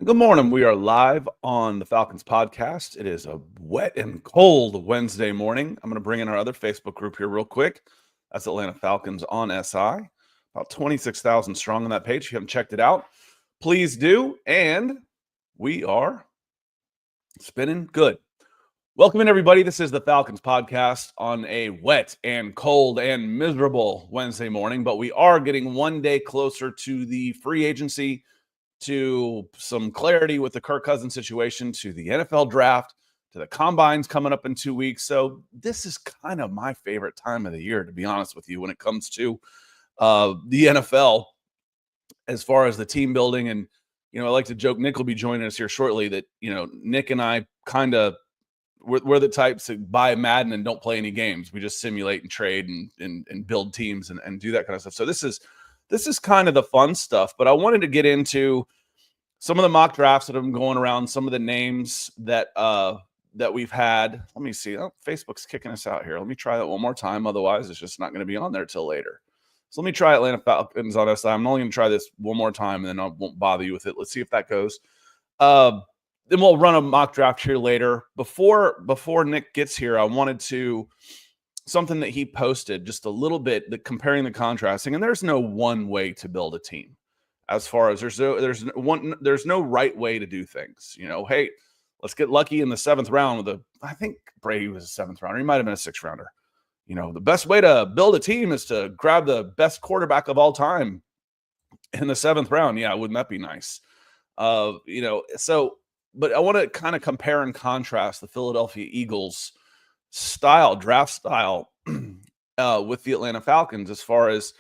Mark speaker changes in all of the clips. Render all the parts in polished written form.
Speaker 1: Good morning. We are live on the Falcons podcast. It is a wet and cold Wednesday morning. I'm going to bring in our other Facebook group here real quick. That's Atlanta Falcons on SI. About 26,000 strong on that page. If you haven't checked it out, please do. And we are spinning good. Welcome in, everybody. This is the Falcons podcast on a wet and cold and miserable Wednesday morning. But we are getting one day closer to the free agency, to some clarity with the Kirk Cousins situation, to the NFL draft, to the combines coming up in 2 weeks. So this is kind of my favorite time of the year, to be honest with you, when it comes to the NFL, as far as the team building. And, I like to joke, Nick will be joining us here shortly, that, Nick and I kind of, we're the types that buy Madden and don't play any games. We just simulate and trade and build teams and do that kind of stuff. So this is kind of the fun stuff, but I wanted to get into some of the mock drafts that have been going around, some of the names that we've had. Let me see. Oh, Facebook's kicking us out here. Let me try that one more time. Otherwise, it's just not going to be on there till later. So let me try Atlanta Falcons on SI. I'm only going to try this one more time, and then I won't bother you with it. Let's see if that goes. Then we'll run a mock draft here later. Before Nick gets here, I wanted to something that he posted just a little bit, the comparing the contrasting, and there's no one way to build a team. As far as there's no right way to do things. Hey, let's get lucky in the 7th round with I think Brady was a 7th rounder. He might have been a 6th rounder. The best way to build a team is to grab the best quarterback of all time in the 7th round. Yeah, wouldn't that be nice? But I want to kind of compare and contrast the Philadelphia Eagles draft style with the Atlanta Falcons, as far as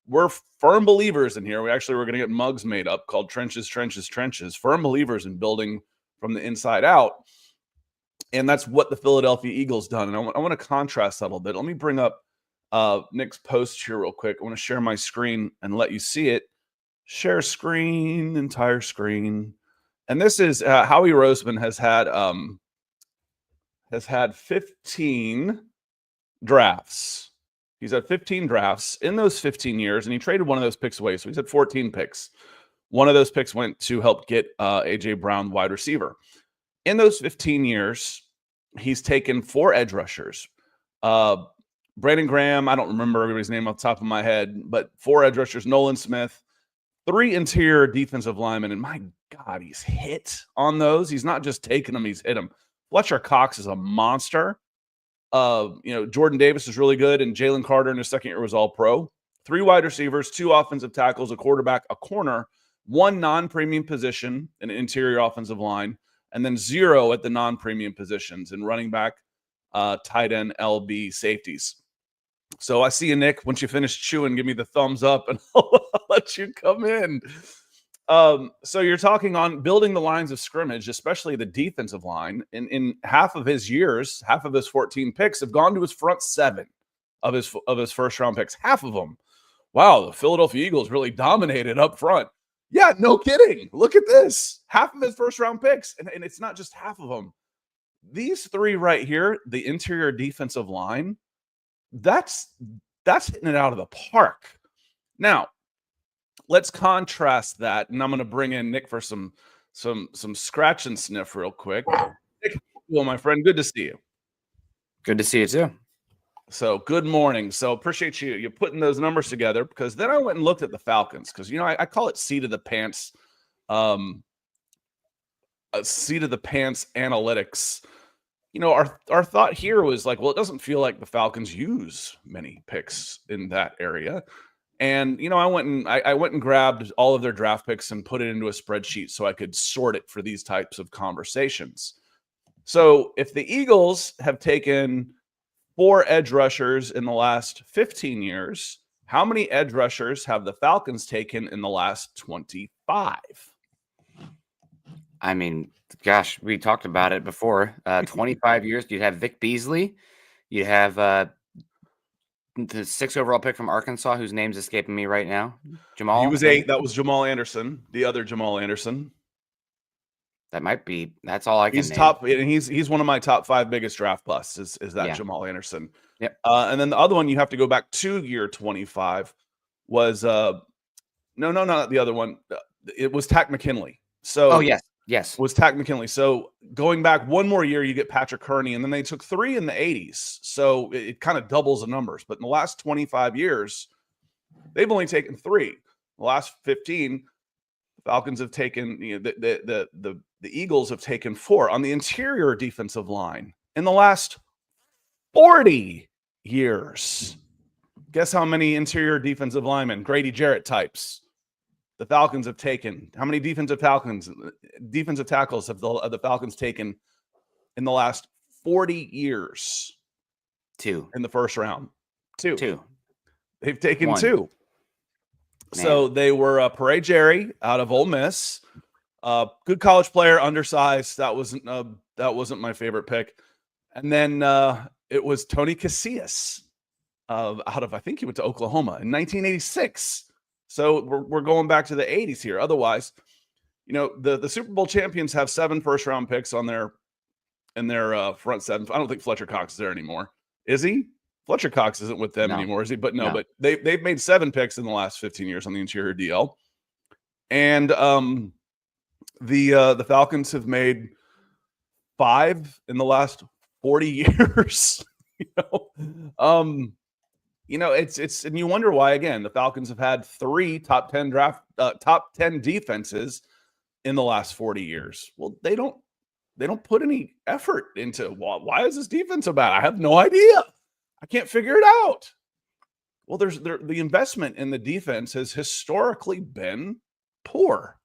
Speaker 1: we're firm believers in here. We're going to get mugs made up called trenches, firm believers in building from the inside out. And that's what the Philadelphia Eagles done. And I want to contrast that a little bit. Let me bring up Nick's post here real quick. I want to share my screen and let you see it. Share screen, entire screen. And this is Howie Roseman has had 15 drafts. He's had 15 drafts in those 15 years, and he traded one of those picks away. So he's had 14 picks. One of those picks went to help get A.J. Brown, wide receiver. In those 15 years, he's taken 4 edge rushers. Brandon Graham, I don't remember everybody's name off the top of my head, but 4 edge rushers. Nolan Smith, 3 interior defensive linemen, and my God, he's hit on those. He's not just taking them, he's hit them. Fletcher Cox is a monster. Jordan Davis is really good, and Jalen Carter in his 2nd year was all pro. 3 wide receivers, 2 offensive tackles, a quarterback, a corner, 1 non-premium position, an interior offensive line, and then 0 at the non-premium positions in running back, tight end, LB, safeties. So I see you, Nick. Once you finish chewing, give me the thumbs up, and I'll let you come in. So you're talking on building the lines of scrimmage, especially the defensive line. In half of his 14 picks have gone to his front 7 of his first round picks. Half of them. Wow, the Philadelphia Eagles really dominated up front. Yeah, no kidding. Look at this. Half of his first round picks, and it's not just half of them. These 3 right here, the interior defensive line, that's hitting it out of the park. Now, let's contrast that, and I'm going to bring in Nick for some scratch and sniff real quick. Nick, well, my friend, good to see you.
Speaker 2: Good to see you too.
Speaker 1: So good morning. So appreciate you putting those numbers together, because then I went and looked at the Falcons, because I call it seat of the pants, seat of the pants analytics. Our thought here was like, well, it doesn't feel like the Falcons use many picks in that area. And, I went and grabbed all of their draft picks and put it into a spreadsheet so I could sort it for these types of conversations. So if the Eagles have taken 4 edge rushers in the last 15 years, how many edge rushers have the Falcons taken in the last 25?
Speaker 2: I mean, gosh, we talked about it before. 25 years, you'd have Vic Beasley. You have the 6th overall pick from Arkansas, whose name's escaping me right now. Jamal.
Speaker 1: He was 8. That was Jamal Anderson, the other Jamal Anderson.
Speaker 2: That might be. That's all I can.
Speaker 1: He's
Speaker 2: name.
Speaker 1: top, and he's one of my top 5 biggest draft busts. Is that Jamal Anderson?
Speaker 2: Yep.
Speaker 1: And then the other one you have to go back to year 25 was no, not the other one. It was Tack McKinley. So
Speaker 2: Oh, yes.
Speaker 1: was technically. So going back one more year, you get Patrick Kearney, and then they took 3 in the 80s. So it kind of doubles the numbers. But in the last 25 years, they've only taken 3. The last 15, the Falcons have taken, the Eagles have taken 4 on the interior defensive line in the last 40 years. Guess how many interior defensive linemen, Grady Jarrett types, the Falcons have taken? How many defensive tackles have the Falcons taken in the last 40 years?
Speaker 2: 2
Speaker 1: in the first round.
Speaker 2: 2.
Speaker 1: They've taken
Speaker 2: 1.
Speaker 1: 2.
Speaker 2: Man.
Speaker 1: So they were Pere Jerry out of Ole Miss. Good college player, undersized. That wasn't my favorite pick. And then it was Tony Casillas out of, I think he went to Oklahoma in 1986. So we're going back to the 80s here. Otherwise, the Super Bowl champions have 7 first-round picks in their front 7. I don't think Fletcher Cox is there anymore. Is he? Fletcher Cox isn't with them anymore, is he? But no. But they've made 7 picks in the last 15 years on the interior DL. And the Falcons have made 5 in the last 40 years. It's and you wonder why. Again, the Falcons have had 3 top 10 defenses in the last 40 years. Well, they don't put any effort into why is this defense so bad? I have no idea. I can't figure it out. Well, the investment in the defense has historically been poor.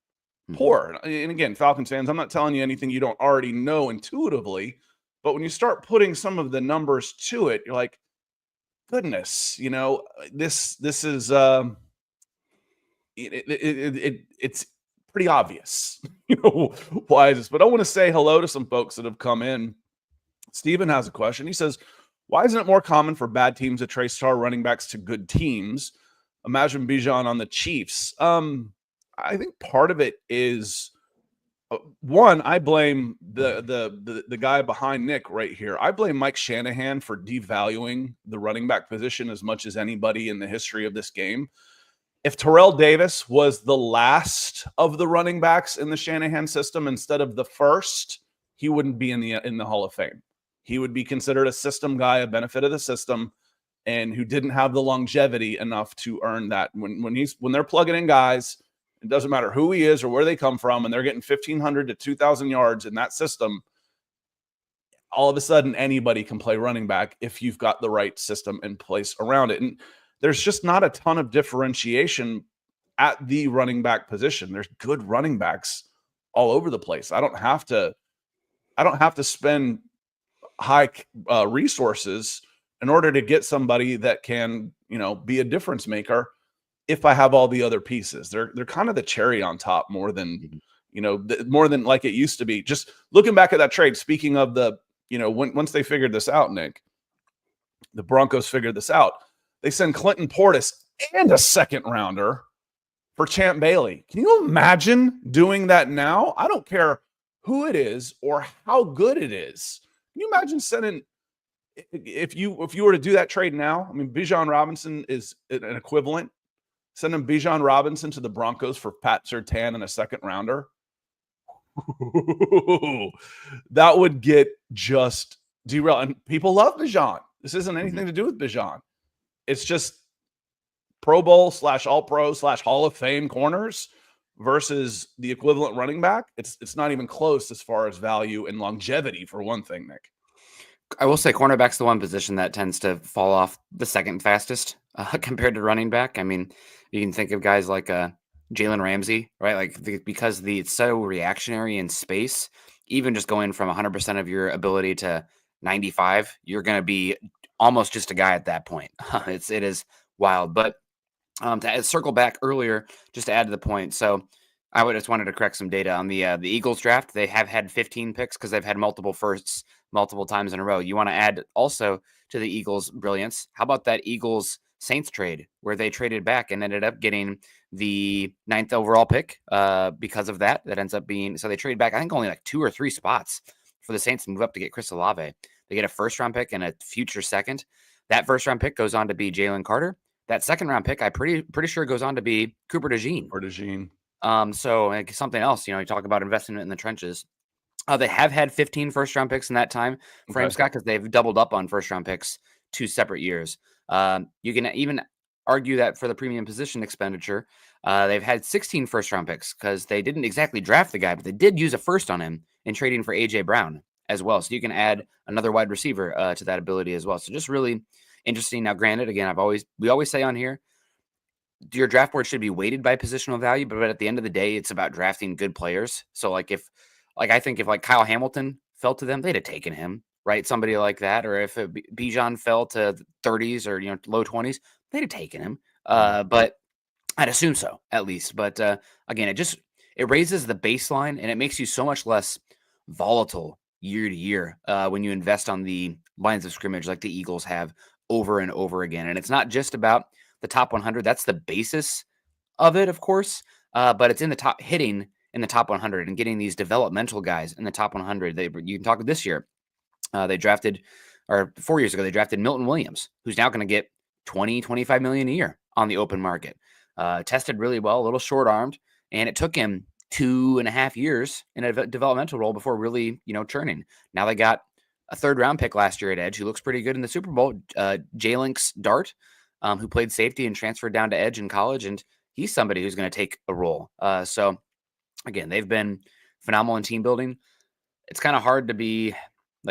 Speaker 1: And again, Falcons fans, I'm not telling you anything you don't already know intuitively, but when you start putting some of the numbers to it, you're like, goodness, this is it's pretty obvious, why is this? But I want to say hello to some folks that have come in. Steven has a question. He says, why isn't it more common for bad teams to trade star running backs to good teams? Imagine Bijan on the Chiefs. I think part of it is one, I blame the guy behind Nick right here. I blame Mike Shanahan for devaluing the running back position as much as anybody in the history of this game. If Terrell Davis was the last of the running backs in the Shanahan system instead of the first, he wouldn't be in the Hall of Fame. He would be considered a system guy, a benefit of the system, and who didn't have the longevity enough to earn that. When they're plugging in guys, it doesn't matter who he is or where they come from, and they're getting 1,500 to 2,000 yards in that system, all of a sudden anybody can play running back if you've got the right system in place around it. And there's just not a ton of differentiation at the running back position. There's good running backs all over the place. I don't have to spend high resources in order to get somebody that can, be a difference maker if I have all the other pieces. They're kind of the cherry on top more than, more than like it used to be. Just looking back at that trade, speaking of once they figured this out, Nick, the Broncos figured this out. They send Clinton Portis and a second rounder for Champ Bailey. Can you imagine doing that now? I don't care who it is or how good it is. Can you imagine sending, if you were to do that trade now? I mean, Bijan Robinson is an equivalent. Sending Bijan Robinson to the Broncos for Pat Surtain and a second rounder. That would get just derailed. And people love Bijan. This isn't anything to do with Bijan. It's just Pro Bowl / All-Pro / Hall of Fame corners versus the equivalent running back. It's not even close as far as value and longevity, for one thing, Nick.
Speaker 2: I will say cornerback's the one position that tends to fall off the second fastest compared to running back. I mean, you can think of guys like Jalen Ramsey, right? Like because it's so reactionary in space, even just going from 100% of your ability to 95, you're going to be almost just a guy at that point. It is wild. But to circle back earlier, just to add to the point. So I just wanted to correct some data on the Eagles draft. They have had 15 picks because they've had multiple firsts multiple times in a row. You want to add also to the Eagles' brilliance. How about that Eagles Saints trade where they traded back and ended up getting the 9th overall pick because of that? That ends up being, so they trade back, I think only like 2 or 3 spots for the Saints to move up to get Chris Olave. They get a first-round pick and a future second. That first-round pick goes on to be Jalen Carter. That second-round pick, I'm pretty sure goes on to be Cooper DeJean. So like, something else, you talk about investment in the trenches. They have had 15 first-round picks in that time frame,
Speaker 1: Okay.
Speaker 2: Scott, because they've doubled up on first-round picks 2 separate years. You can even argue that for the premium position expenditure, they've had 16 first-round picks because they didn't exactly draft the guy, but they did use a first on him in trading for A.J. Brown as well. So you can add another wide receiver to that ability as well. So just really interesting. Now, granted, again, we always say on here, your draft board should be weighted by positional value, but at the end of the day, it's about drafting good players. So I think if like Kyle Hamilton fell to them, they'd have taken him, right? Somebody like that. Or if Bijan fell to the 30s or, low 20s, they'd have taken him. But I'd assume so, at least. But again, it raises the baseline and it makes you so much less volatile year to year when you invest on the lines of scrimmage like the Eagles have over and over again. And it's not just about the top 100. That's the basis of it, of course. But it's in the top, hitting in the top 100 and getting these developmental guys in the top 100. You can talk this year. They drafted, or 4 years ago, they drafted Milton Williams, who's now going to get 20, 25 million a year on the open market. Tested really well, a little short-armed, and it took him 2.5 years in a developmental role before really, churning. Now they got a 3rd-round pick last year at edge who looks pretty good in the Super Bowl, Jalinx Dart, who played safety and transferred down to edge in college, and he's somebody who's going to take a role. So, again, they've been phenomenal in team building. It's kind of hard to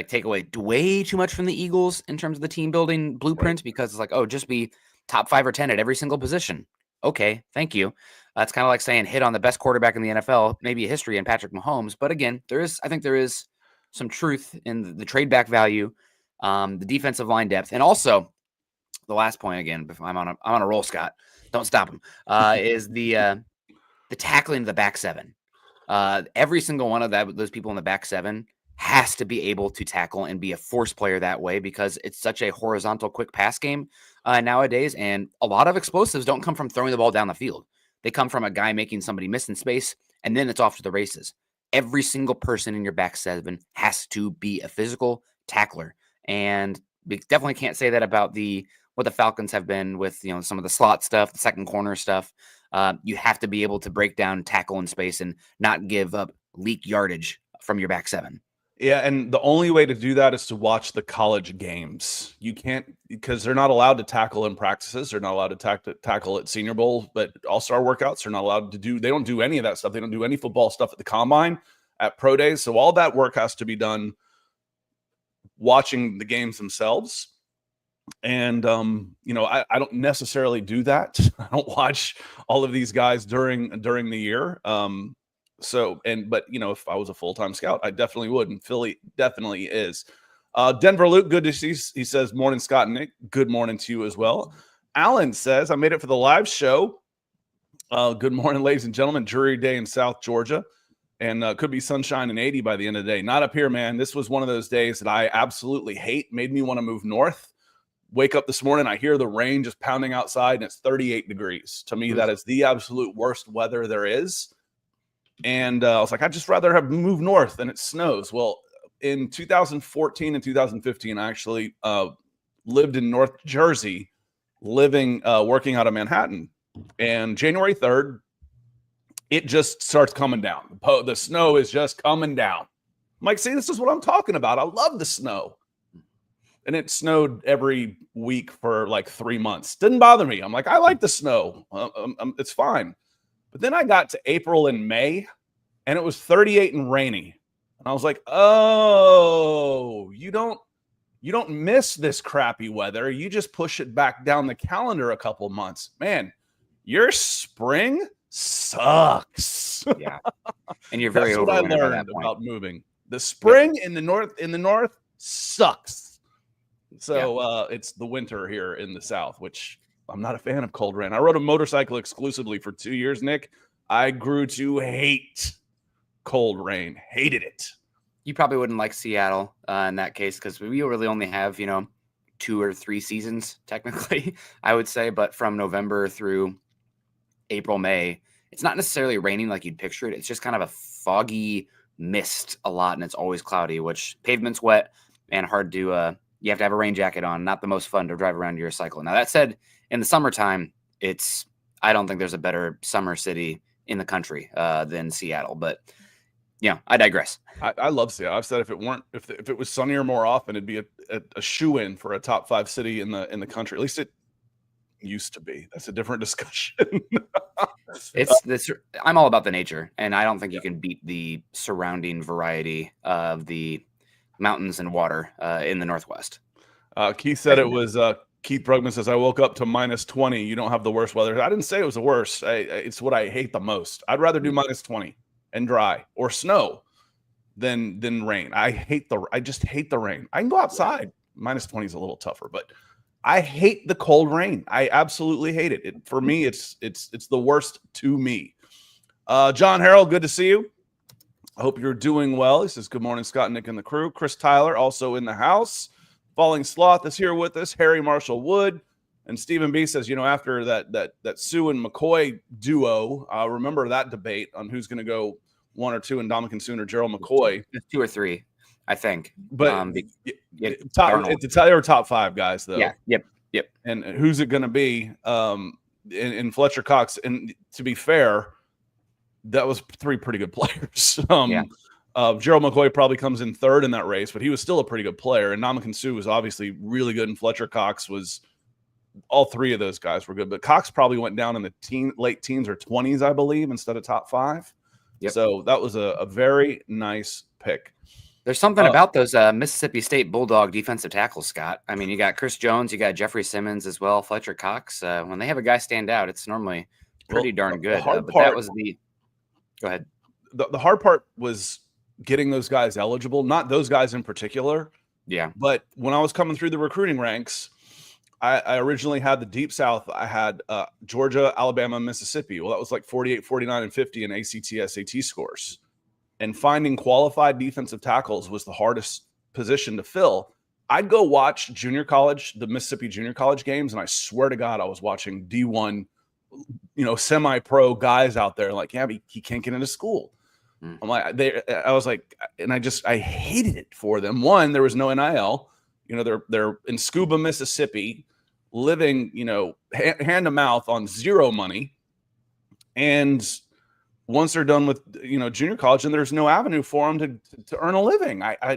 Speaker 2: take away way too much from the Eagles in terms of the team building blueprint, right? Because it's like, oh, just be top 5 or 10 at every single position. Okay, thank you. It's kind of like saying hit on the best quarterback in the NFL, maybe a history in Patrick Mahomes. But again, I think there is some truth in the trade back value, the defensive line depth, and also the last point, again, I'm on a roll, Scott. Don't stop him. Is the tackling of the back 7. Every single one of those people in the back 7 has to be able to tackle and be a force player that way, because it's such a horizontal, quick pass game nowadays. And a lot of explosives don't come from throwing the ball down the field. They come from a guy making somebody miss in space, and then it's off to the races. Every single person in your back 7 has to be a physical tackler. And we definitely can't say that about what the Falcons have been with, some of the slot stuff, the second corner stuff. You have to be able to break down, tackle in space, and not give up leak yardage from your back 7.
Speaker 1: Yeah, and the only way to do that is to watch the college games. You can't, because they're not allowed to tackle in practices. They're not allowed to tackle at Senior Bowl, but all-star workouts are not allowed to do. They don't do any of that stuff. They don't do any football stuff at the combine, at pro days. So all that work has to be done watching the games themselves. And, I don't necessarily do that. I don't watch all of these guys during the year. But if I was a full-time scout, I definitely would. And Philly definitely is. Denver Luke, good to see. He says, morning, Scott and Nick. Good morning to you as well. Alan says, I made it for the live show. Good morning, ladies and gentlemen. Jury day in South Georgia. And could be sunshine and 80 by the end of the day. Not up here, man. This was one of those days that I absolutely hate. Made me want to move north. Wake up this morning, I hear the rain just pounding outside, and it's 38 degrees. To me, that is the absolute worst weather there is. And I was like, I'd just rather have moved north and it snows. Well, in 2014 and 2015, I actually lived in North Jersey, working out of Manhattan. And January 3rd, it just starts coming down. The snow is just coming down. I'm like, see, this is what I'm talking about. I love the snow. And it snowed every week for like 3 months. Didn't bother me. I'm like, I like the snow. It's fine. But then I got to April and May, and it was 38 and rainy. And I was like, oh, you don't miss this crappy weather. You just push it back down the calendar a couple months. Man, your spring sucks.
Speaker 2: Yeah. And you're very
Speaker 1: That's what I learned about moving. The spring in the north sucks. So it's the winter here in the South, which I'm not a fan of cold rain. I rode a motorcycle exclusively for 2 years, Nick. I grew to hate cold rain. Hated it.
Speaker 2: You probably wouldn't like Seattle in that case, because we really only have, 2 or 3 seasons, technically, I would say. But from November through April, May, it's not necessarily raining like you'd picture it. It's just kind of a foggy mist a lot, and it's always cloudy, which pavement's wet and hard to you have to have a rain jacket on. Not the most fun to drive around your cycle. Now, that said, in the summertime, I don't think there's a better summer city in the country than Seattle. But I digress.
Speaker 1: I love Seattle. I've said if it was sunnier more often, it'd be a shoe-in for a top 5 city in the country. At least it used to be. That's a different discussion.
Speaker 2: I'm all about the nature, and I don't think you can beat the surrounding variety of the mountains and water in the Northwest.
Speaker 1: Keith said it was Keith Brugman says, I woke up to -20. You don't have the worst weather. I didn't say it was the worst. It's what I hate the most. I'd rather do -20 and dry or snow than rain. I just hate the rain. I can go outside. -20 is a little tougher, but I hate the cold rain. I absolutely hate it. For me, it's the worst to me. John Harrell, good to see you. I hope you're doing well. He says, good morning, Scott, Nick, and the crew. Chris Tyler, also in the house. Falling Sloth is here with us. Harry Marshall Wood. And Stephen B says, after that Sue and McCoy duo, remember that debate on who's going to go 1 or 2, and Ndamukong Suh or Gerald McCoy.
Speaker 2: 2 or 3, I think.
Speaker 1: But they were top 5 guys, though.
Speaker 2: Yeah. Yep.
Speaker 1: And who's it going to be? In Fletcher Cox. And to be fair, that was 3 pretty good players. Gerald McCoy probably comes in 3rd in that race, but he was still a pretty good player. And Ndamukong Suh was obviously really good, and Fletcher Cox was – all 3 of those guys were good. But Cox probably went down in the late teens or 20s, I believe, instead of top 5. Yep. So that was a very nice pick.
Speaker 2: There's something about those Mississippi State Bulldog defensive tackles, Scott. I mean, you got Chris Jones, you got Jeffrey Simmons as well, Fletcher Cox. When they have a guy stand out, it's normally pretty darn good. But that was the – go ahead.
Speaker 1: The hard part was getting those guys eligible, not those guys in particular.
Speaker 2: Yeah.
Speaker 1: But when I was coming through the recruiting ranks, I originally had the Deep South. I had Georgia, Alabama, Mississippi. Well, that was like 48, 49, and 50 in ACT, SAT scores. And finding qualified defensive tackles was the hardest position to fill. I'd go watch the Mississippi junior college games, and I swear to God, I was watching D1, semi-pro guys out there like, yeah, but he can't get into school. I'm like, I was like, and I hated it for them. One, there was no NIL. They're in Scuba, Mississippi, living, hand to mouth on 0 money. And once they're done with, junior college, then there's no avenue for them to earn a living. I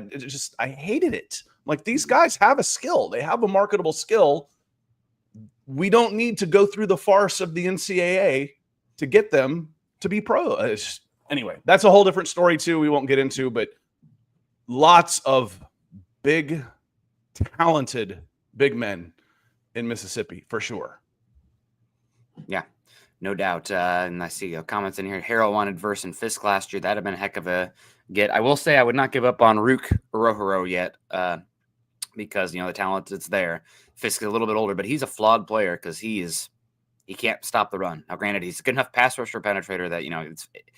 Speaker 1: hated it. Like, these guys have a skill. They have a marketable skill. We don't need to go through the farce of the NCAA to get them to be pro. Anyway, that's a whole different story too. We won't get into, but lots of big, talented big men in Mississippi for sure.
Speaker 2: Yeah, no doubt. And I see comments in here. Harrell wanted Verse and Fisk last year. That'd have been a heck of a get. I will say I would not give up on Rook Orohoro yet because, the talent is there. Fisk is a little bit older, but he's a flawed player because he can't stop the run. Now, granted, he's a good enough pass rusher penetrator that,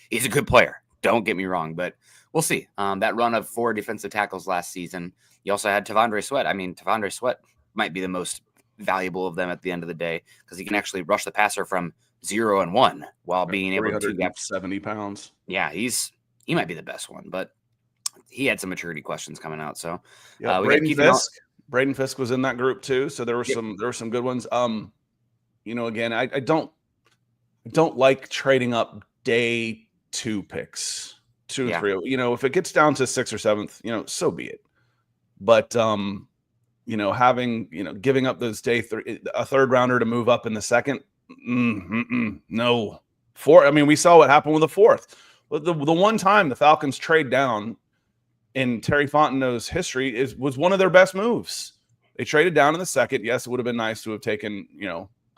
Speaker 2: he's a good player. Don't get me wrong, but we'll see. That run of 4 defensive tackles last season. You also had Tavondre Sweat. I mean, Tavondre Sweat might be the most valuable of them at the end of the day because he can actually rush the passer from 0 and 1 while being able to get
Speaker 1: 70 pounds.
Speaker 2: Yeah, he might be the best one, but he had some maturity questions coming out. So
Speaker 1: yeah, Braden Fisk was in that group too. So there were some good ones. Again, I don't like trading up day 2 picks, 2 or 3. If it gets down to 6th or 7th, so be it. But giving up those day 3, a 3rd rounder to move up in the 2nd, no. 4. I mean, we saw what happened with the 4th. The one time the Falcons trade down in Terry Fontenot's history was one of their best moves. They traded down in the 2nd. Yes, it would have been nice to have taken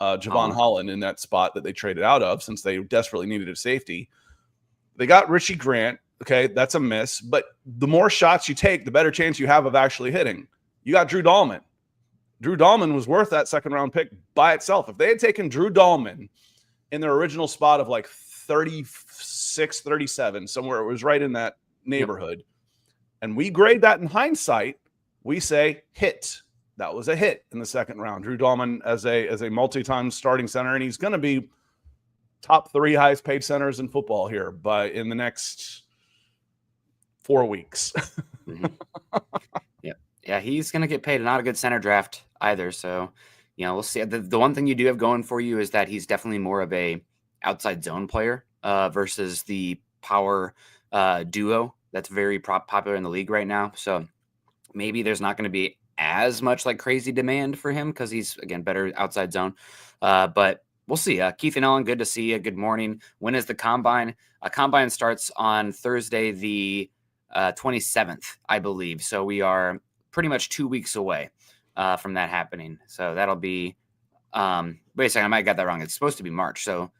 Speaker 1: Javon Holland in that spot that they traded out of since they desperately needed a safety. They got Richie Grant. Okay, that's a miss. But the more shots you take, the better chance you have of actually hitting. You got Drew Dahlman. Drew Dahlman was worth that 2nd-round pick by itself. If they had taken Drew Dahlman in their original spot of like 36, 37, somewhere it was right in that neighborhood, and we grade that in hindsight, we say hit. That was a hit in the 2nd round. Drew Dahlman as a multi-time starting center, and he's going to be top 3 highest paid centers in football here in the next 4 weeks.
Speaker 2: Yeah, he's going to get paid. Not a good center draft either. So, we'll see. The one thing you do have going for you is that he's definitely more of a outside zone player versus the power duo that's very popular in the league right now. So maybe there's not going to be as much like crazy demand for him because he's, again, better outside zone. But we'll see. Keith and Ellen, good to see you. Good morning. When is the combine? Combine starts on Thursday, the 27th, I believe. So we are pretty much 2 weeks away from that happening. So that'll be, wait a second, I might have got that wrong. It's supposed to be March. So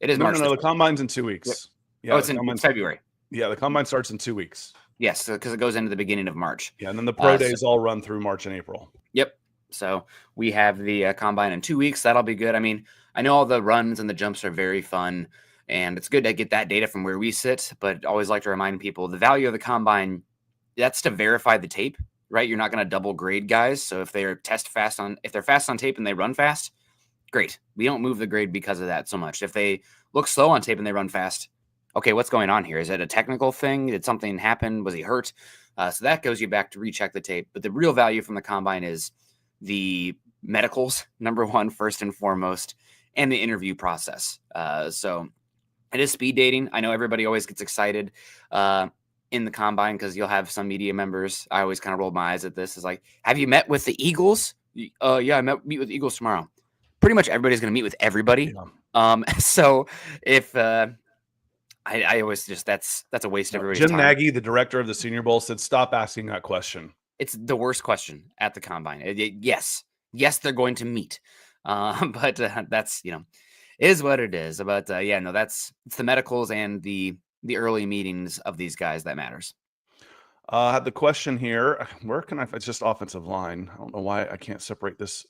Speaker 2: it is March.
Speaker 1: No, the combine's in 2 weeks.
Speaker 2: Yep.
Speaker 1: Yeah,
Speaker 2: it's February.
Speaker 1: Yeah, the combine starts in 2 weeks.
Speaker 2: Yes, because it goes into the beginning of March.
Speaker 1: Yeah, and then the pro days all run through March and April.
Speaker 2: Yep. So we have the combine in 2 weeks. That'll be good. I mean, I know all the runs and the jumps are very fun, and it's good to get that data from where we sit. But I always like to remind people the value of the combine, that's to verify the tape, right? You're not going to double grade guys. So if they're fast on tape and they run fast, great. We don't move the grade because of that so much. If they look slow on tape and they run fast, okay, what's going on here? Is it a technical thing? Did something happen? Was he hurt? So that goes you back to recheck the tape. But the real value from the combine is the medicals, number one, first and foremost, and the interview process. So it is speed dating. I know everybody always gets excited in the combine because you'll have some media members. I always kind of roll my eyes at this. It's like, have you met with the Eagles? Yeah, meet with the Eagles tomorrow. Pretty much everybody's going to meet with everybody. Yeah. So if I always just that's a waste of everybody's
Speaker 1: Jim
Speaker 2: time.
Speaker 1: Nagy, the director of the Senior Bowl, said stop asking that question.
Speaker 2: It's the worst question at the combine. Yes, they're going to meet, but that's is what it is. But it's the medicals and the early meetings of these guys that matters.
Speaker 1: I had the question here. Where can I? It's just offensive line. I don't know why I can't separate this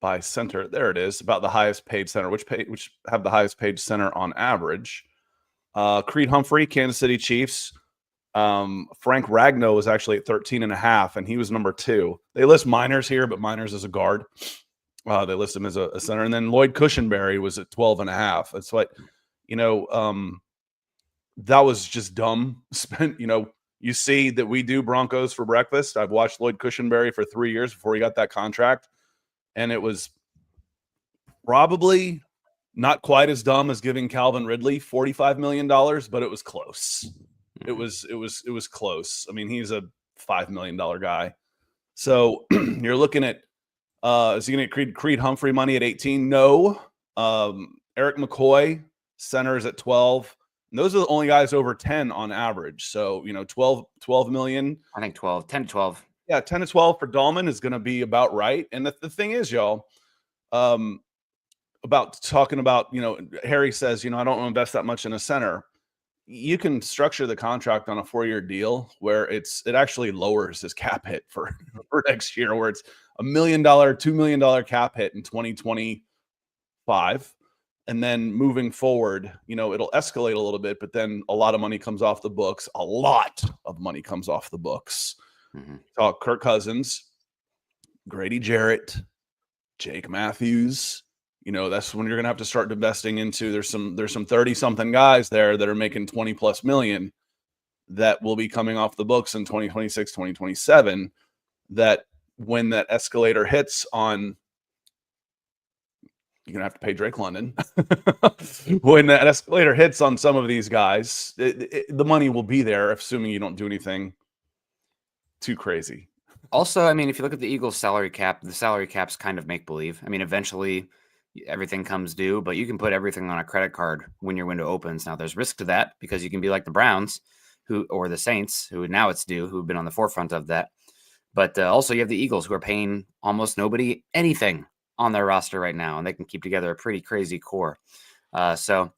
Speaker 1: by center. There it is. About the highest paid center. Which have the highest paid center on average? Creed Humphrey, Kansas City Chiefs. Frank Ragnow was actually at 13.5, and he was number 2. They list Miners here, but Miners is a guard. They list him as a center. And then Lloyd Cushenberry was at 12.5. That's what, that was just dumb. You see that we do Broncos for breakfast. I've watched Lloyd Cushenberry for 3 years before he got that contract. And it was probably not quite as dumb as giving Calvin Ridley $45 million, but it was close. It was close. I mean, he's a $5 million guy. So you're looking at, is he going to get Creed Humphrey money at 18? No. Eric McCoy, center is at 12. And those are the only guys over 10 on average. So, 12 million.
Speaker 2: I think 12, 10 to 12.
Speaker 1: Yeah, 10 to 12 for Dahlman is going to be about right. And the thing is, y'all, about talking about, Harry says, I don't want to invest that much in a center. You can structure the contract on a 4-year deal where it actually lowers his cap hit for next year, where it's $1 million, $2 million cap hit in 2025. And then moving forward, it'll escalate a little bit, but then a lot of money comes off the books. A lot of money comes off the books. Mm-hmm. Talk Kirk Cousins, Grady Jarrett, Jake Matthews. That's when you're going to have to start investing into. There's some 30-something guys there that are making 20+ million that will be coming off the books in 2026, 2027. That when that escalator hits on, you're going to have to pay Drake London. When that escalator hits on some of these guys, the money will be there, assuming you don't do anything too crazy.
Speaker 2: Also, I mean, if you look at the Eagles salary cap, the salary cap's kind of make-believe. I mean, eventually everything comes due, but you can put everything on a credit card when your window opens. Now there's risk to that because you can be like the Browns or the Saints, who now it's due, who've been on the forefront of that. But also you have the Eagles, who are paying almost nobody anything on their roster right now, and they can keep together a pretty crazy core. So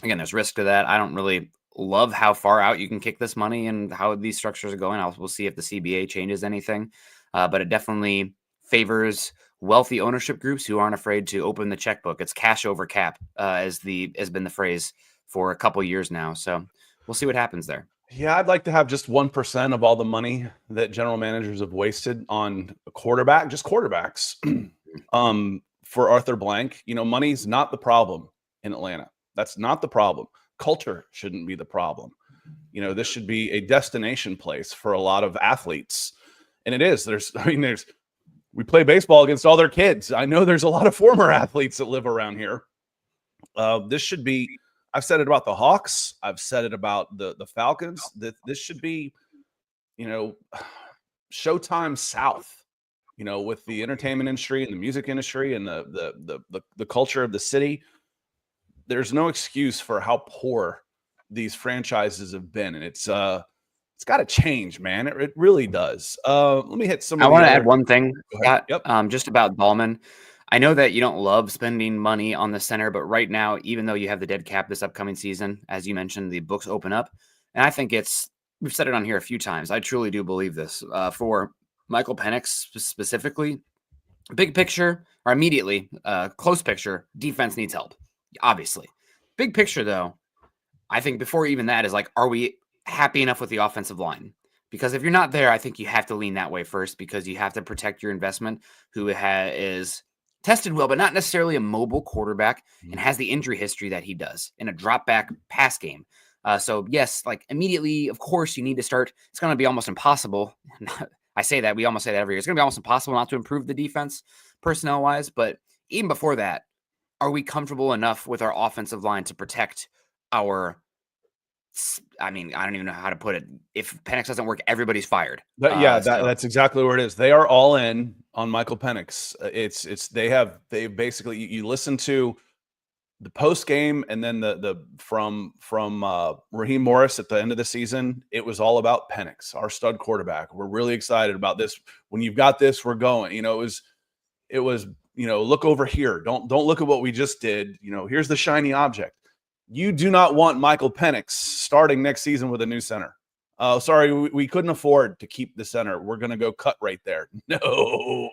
Speaker 2: again, there's risk to that. I don't really love how far out you can kick this money and how these structures are going. We'll see if the CBA changes anything, but it definitely favors wealthy ownership groups who aren't afraid to open the checkbook. It's cash over cap, has been the phrase for a couple years now. So we'll see what happens there.
Speaker 1: Yeah, I'd like to have just 1% of all the money that general managers have wasted on a quarterback, just quarterbacks. For Arthur Blank, money's not the problem in Atlanta. That's not the problem. Culture shouldn't be the problem. This should be a destination place for a lot of athletes. And it is. We play baseball against all their kids. I know there's a lot of former athletes that live around here. This should be, I've said it about the Hawks. I've said it about the Falcons. That this should be, Showtime South. With the entertainment industry and the music industry and the culture of the city, there's no excuse for how poor these franchises have been, and it's got to change, man. It really does. Let me hit some.
Speaker 2: I
Speaker 1: of
Speaker 2: want
Speaker 1: the
Speaker 2: to
Speaker 1: other.
Speaker 2: add one thing, Scott,
Speaker 1: Yep.
Speaker 2: just about Dahlman. I know that you don't love spending money on the center, but right now, even though you have the dead cap this upcoming season, as you mentioned, the books open up. And I think we've said it on here a few times. I truly do believe this. For Michael Penix specifically, big picture or immediately, close picture, defense needs help, obviously. Big picture, though, I think before even that is like, are we happy enough with the offensive line? Because if you're not there, I think you have to lean that way first because you have to protect your investment who is tested well, but not necessarily a mobile quarterback and has the injury history that he does in a drop back pass game. So yes, like immediately, of course, you need to start. It's going to be almost impossible. I say that. We almost say that every year. It's going to be almost impossible not to improve the defense personnel wise. But even before that, are we comfortable enough with our offensive line to protect our, I don't even know how to put it. If Penix doesn't work, everybody's fired.
Speaker 1: That's exactly where it is. They are all in on Michael Penix. They basically, you listen to the post game and then from Raheem Morris at the end of the season, it was all about Penix, our stud quarterback. We're really excited about this. When you've got this, we're going. It was look over here. Don't look at what we just did. Here's the shiny object. You do not want Michael Penix starting next season with a new center. Sorry, we couldn't afford to keep the center. We're going to go cut right there. No,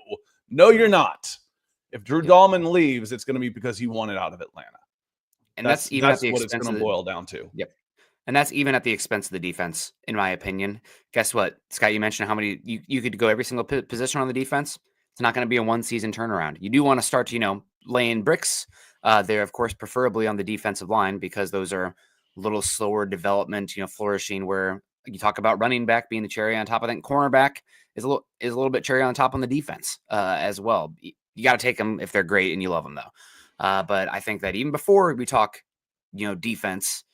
Speaker 1: you're not. If Drew Dahlman leaves, it's going to be because he wanted out of Atlanta.
Speaker 2: And that's even at the
Speaker 1: what
Speaker 2: expense
Speaker 1: it's going to boil down to.
Speaker 2: Yep. And that's even at the expense of the defense, in my opinion. Guess what, Scott? You mentioned how many you could go every single position on the defense. It's not going to be a one-season turnaround. You do want to start, laying bricks there, of course, preferably on the defensive line because those are a little slower development, flourishing. Where you talk about running back being the cherry on top. I think cornerback is a little bit cherry on top on the defense as well. You got to take them if they're great and you love them, though. But I think that even before we talk, defense,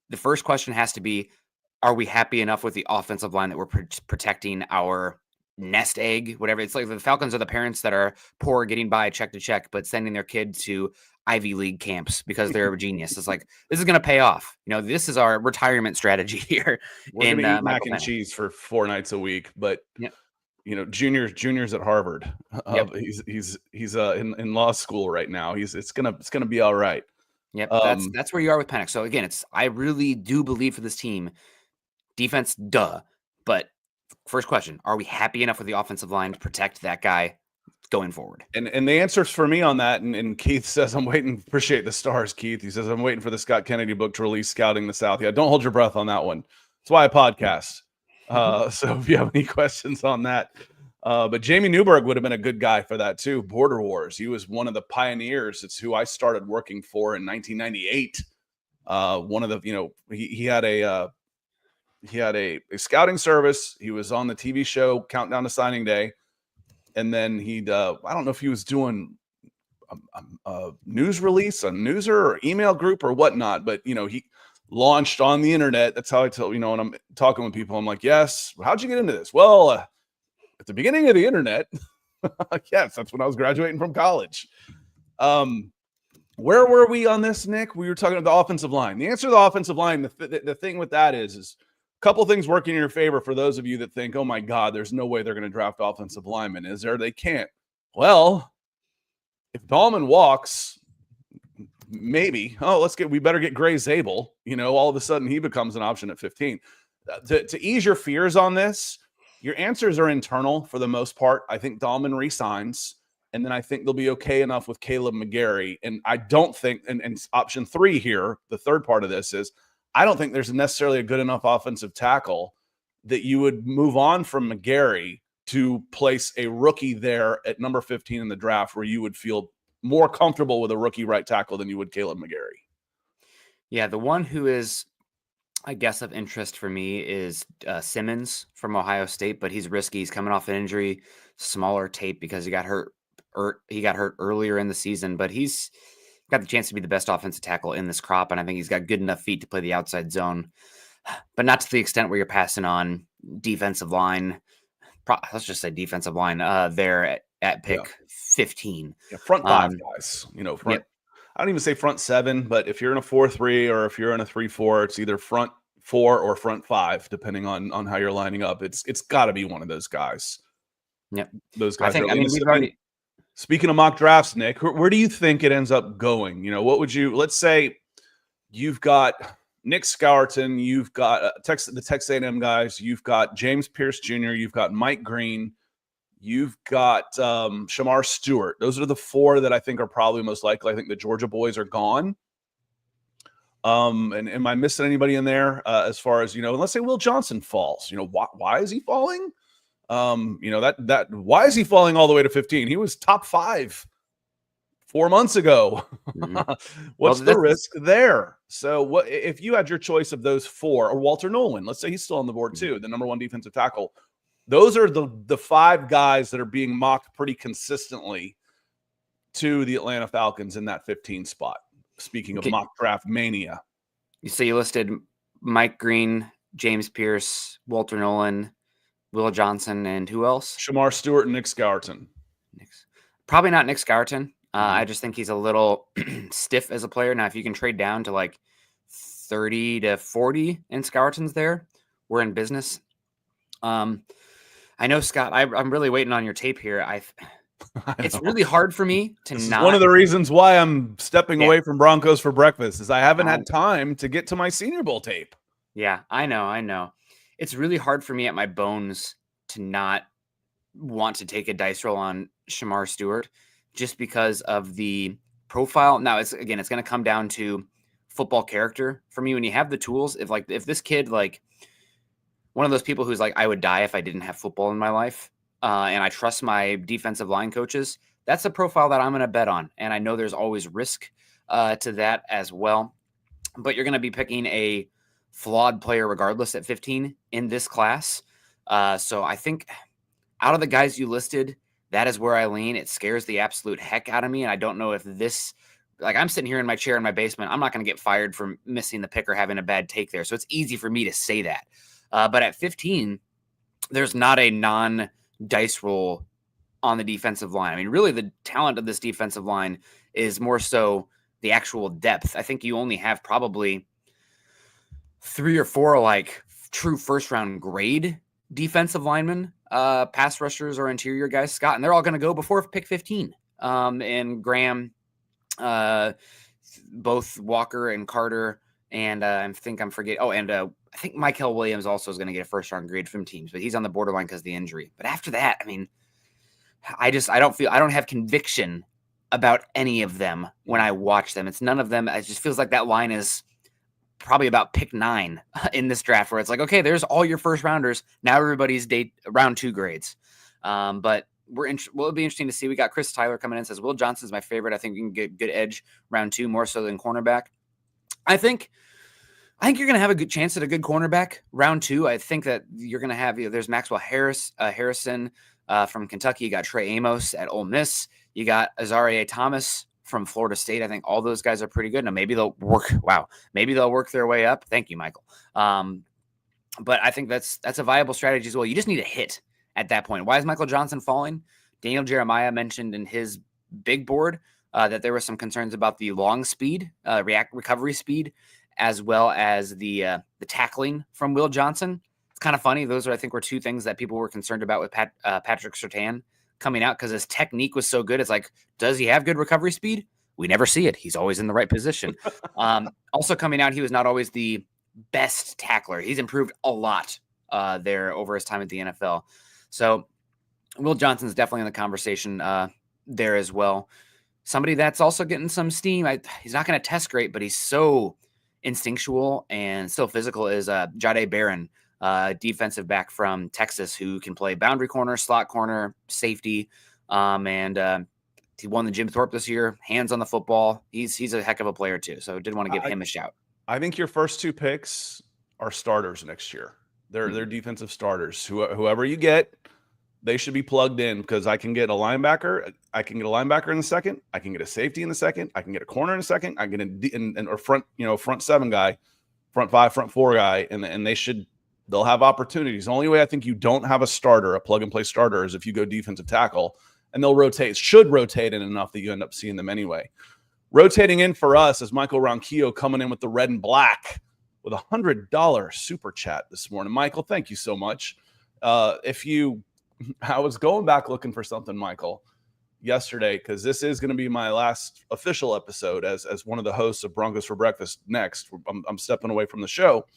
Speaker 2: the first question has to be, are we happy enough with the offensive line that we're protecting our nest egg, whatever? It's like the Falcons are the parents that are poor getting by check to check, but sending their kid to Ivy League camps because they're a genius. It's like, this is going to pay off. this is our retirement strategy here.
Speaker 1: We're going to eat mac and cheese for 4 nights a week, but juniors at Harvard.
Speaker 2: Yep.
Speaker 1: He's in law school right now. It's gonna be all right.
Speaker 2: Yep. That's where you are with Penix. So again, I really do believe for this team, defense, but first question, are we happy enough with the offensive line to protect that guy going forward?
Speaker 1: And the answers for me on that, and Keith says, I'm waiting, appreciate the stars, Keith. He says, I'm waiting for the Scott Kennedy book to release Scouting the South. Yeah, don't hold your breath on that one. That's why I podcast. So if you have any questions on that, but Jamie Newberg would have been a good guy for that too. Border Wars. He was one of the pioneers. It's who I started working for in 1998. One of the, he had a scouting service. He was on the TV show Countdown to Signing Day. And then I don't know if he was doing a news release, a newser or email group or whatnot, but he launched on the internet. That's how I tell, when I'm talking with people, I'm like, yes, how'd you get into this? Well, at the beginning of the internet, yes, that's when I was graduating from college. Where were we on this, Nick? We were talking about the offensive line. The answer to the offensive line, the thing with that is a couple things working in your favor for those of you that think, oh my God, there's no way they're going to draft offensive linemen. Is there? They can't. Well, if Dahlman walks, maybe, we better get Gray Zabel. All of a sudden he becomes an option at 15. To ease your fears on this, your answers are internal for the most part. I think Dahlman resigns, and then I think they'll be okay enough with Caleb McGarry. And I don't think, and option 3 here, the third part of this is, I don't think there's necessarily a good enough offensive tackle that you would move on from McGarry to place a rookie there at number 15 in the draft where you would feel more comfortable with a rookie right tackle than you would Caleb McGarry.
Speaker 2: Yeah, the one who is, I guess, of interest for me is Simmons from Ohio State, but he's risky. He's coming off an injury, smaller tape because he got hurt earlier in the season, but he's got the chance to be the best offensive tackle in this crop, and I think he's got good enough feet to play the outside zone, but not to the extent where you're passing on defensive line. Let's just say defensive line there at pick 15.
Speaker 1: Yeah, front five guys. Front. Yep. I don't even say front seven, but if you're in a 4-3 or if you're in a 3-4, it's either front 4 or front 5, depending on how you're lining up. It's got to be one of those guys.
Speaker 2: Yep,
Speaker 1: those guys.
Speaker 2: We've already.
Speaker 1: Speaking of mock drafts, Nick, where do you think it ends up going? What would you? Let's say you've got Nick Scourton, you've got the Texas A&M guys, you've got James Pierce Jr., you've got Mike Green, you've got Shamar Stewart. Those are the 4 that I think are probably most likely. I think the Georgia boys are gone. And am I missing anybody in there as far as, and let's say Will Johnson falls. Why is he falling? Why is he falling all the way to 15? He was top 5 4 months ago. Mm-hmm. What's the risk there? So what if you had your choice of those 4, or Walter Nolan? Let's say he's still on the board too, the number 1 defensive tackle. Those are the 5 guys that are being mocked pretty consistently to the Atlanta Falcons in that 15 spot. Speaking of mock draft mania.
Speaker 2: So you listed Mike Green, James Pierce, Walter Nolan, Will Johnson, and who else?
Speaker 1: Shamar Stewart and Nick Scourton.
Speaker 2: Probably not Nick Scourton. I just think he's a little stiff as a player. Now, if you can trade down to like 30 to 40 and Scourton's there, we're in business. I know, Scott, I'm really waiting on your tape here. It's really hard for me to
Speaker 1: this not. One of the reasons why I'm stepping away from Broncos for breakfast is I haven't had time to get to my Senior Bowl tape.
Speaker 2: Yeah, I know. It's really hard for me at my bones to not want to take a dice roll on Shamar Stewart just because of the profile. Now, it's going to come down to football character for me. When you have the tools, if this kid, like one of those people who's like, I would die if I didn't have football in my life, and I trust my defensive line coaches, that's a profile that I'm going to bet on. And I know there's always risk to that as well. But you're going to be picking a flawed player regardless at 15 in this class. So I think out of the guys you listed, that is where I lean. It scares the absolute heck out of me. And I don't know if this, like I'm sitting here in my chair in my basement, I'm not going to get fired for missing the pick or having a bad take there. So it's easy for me to say that. But at 15, there's not a non-dice roll on the defensive line. I mean, really the talent of this defensive line is more so the actual depth. I think you only have probably 3 or 4 like true first round grade defensive linemen, pass rushers or interior guys, Scott, and they're all going to go before pick 15. And Graham, both Walker and Carter, and I think I'm forgetting. Oh, and I think Michael Williams also is going to get a first round grade from teams, but he's on the borderline because of the injury. But after that, I mean, I don't have conviction about any of them when I watch them. It's none of them. It just feels like that line is probably about pick 9 in this draft, where it's like, okay, there's all your first rounders. Now everybody's round 2 grades. But it'll be interesting to see. We got Chris Tyler coming in, says Will Johnson's my favorite. I think we can get good edge round 2 more so than cornerback. I think you're going to have a good chance at a good cornerback round 2. I think that you're going to have, there's Maxwell Harrison from Kentucky. You got Trey Amos at Ole Miss. You got Azareye'h Thomas from Florida State. I think all those guys are pretty good. Now maybe they'll work their way up. Thank you, Michael. But I think that's a viable strategy as well. You just need a hit at that point. Why is Michael Johnson falling? Daniel Jeremiah mentioned in his big board that there were some concerns about the long speed, recovery speed, as well as the tackling from Will Johnson. It's kind of funny. Those were 2 things that people were concerned about with Patrick Surtain coming out, because his technique was so good. It's like, does he have good recovery speed? We never see it. He's always in the right position. Also coming out, he was not always the best tackler. He's improved a lot there over his time at the NFL. So Will Johnson's definitely in the conversation there as well. Somebody that's also getting some steam. He's not going to test great, but he's so instinctual and still physical, is Jahdae Barron, defensive back from Texas, who can play boundary corner, slot corner, safety. And he won the Jim Thorpe this year, hands on the football. He's a heck of a player too. So did want to give him a shout.
Speaker 1: I think your first 2 picks are starters next year. They're defensive starters. Whoever you get, they should be plugged in because I can get a linebacker. I can get a linebacker in the second. I can get a safety in the second. I can get a corner in the second. I can get a front, front 7 guy, front 5, front 4 guy, and they'll have opportunities. The only way I think you don't have a starter, a plug and play starter, is if you go defensive tackle, and they'll should rotate in enough that you end up seeing them anyway. Rotating in for us is Michael Ronquillo coming in with the red and black with $100 super chat this morning. Michael, thank you so much. I was going back looking for something, Michael, yesterday, because this is going to be my last official episode as one of the hosts of Broncos for Breakfast next. I'm stepping away from the show,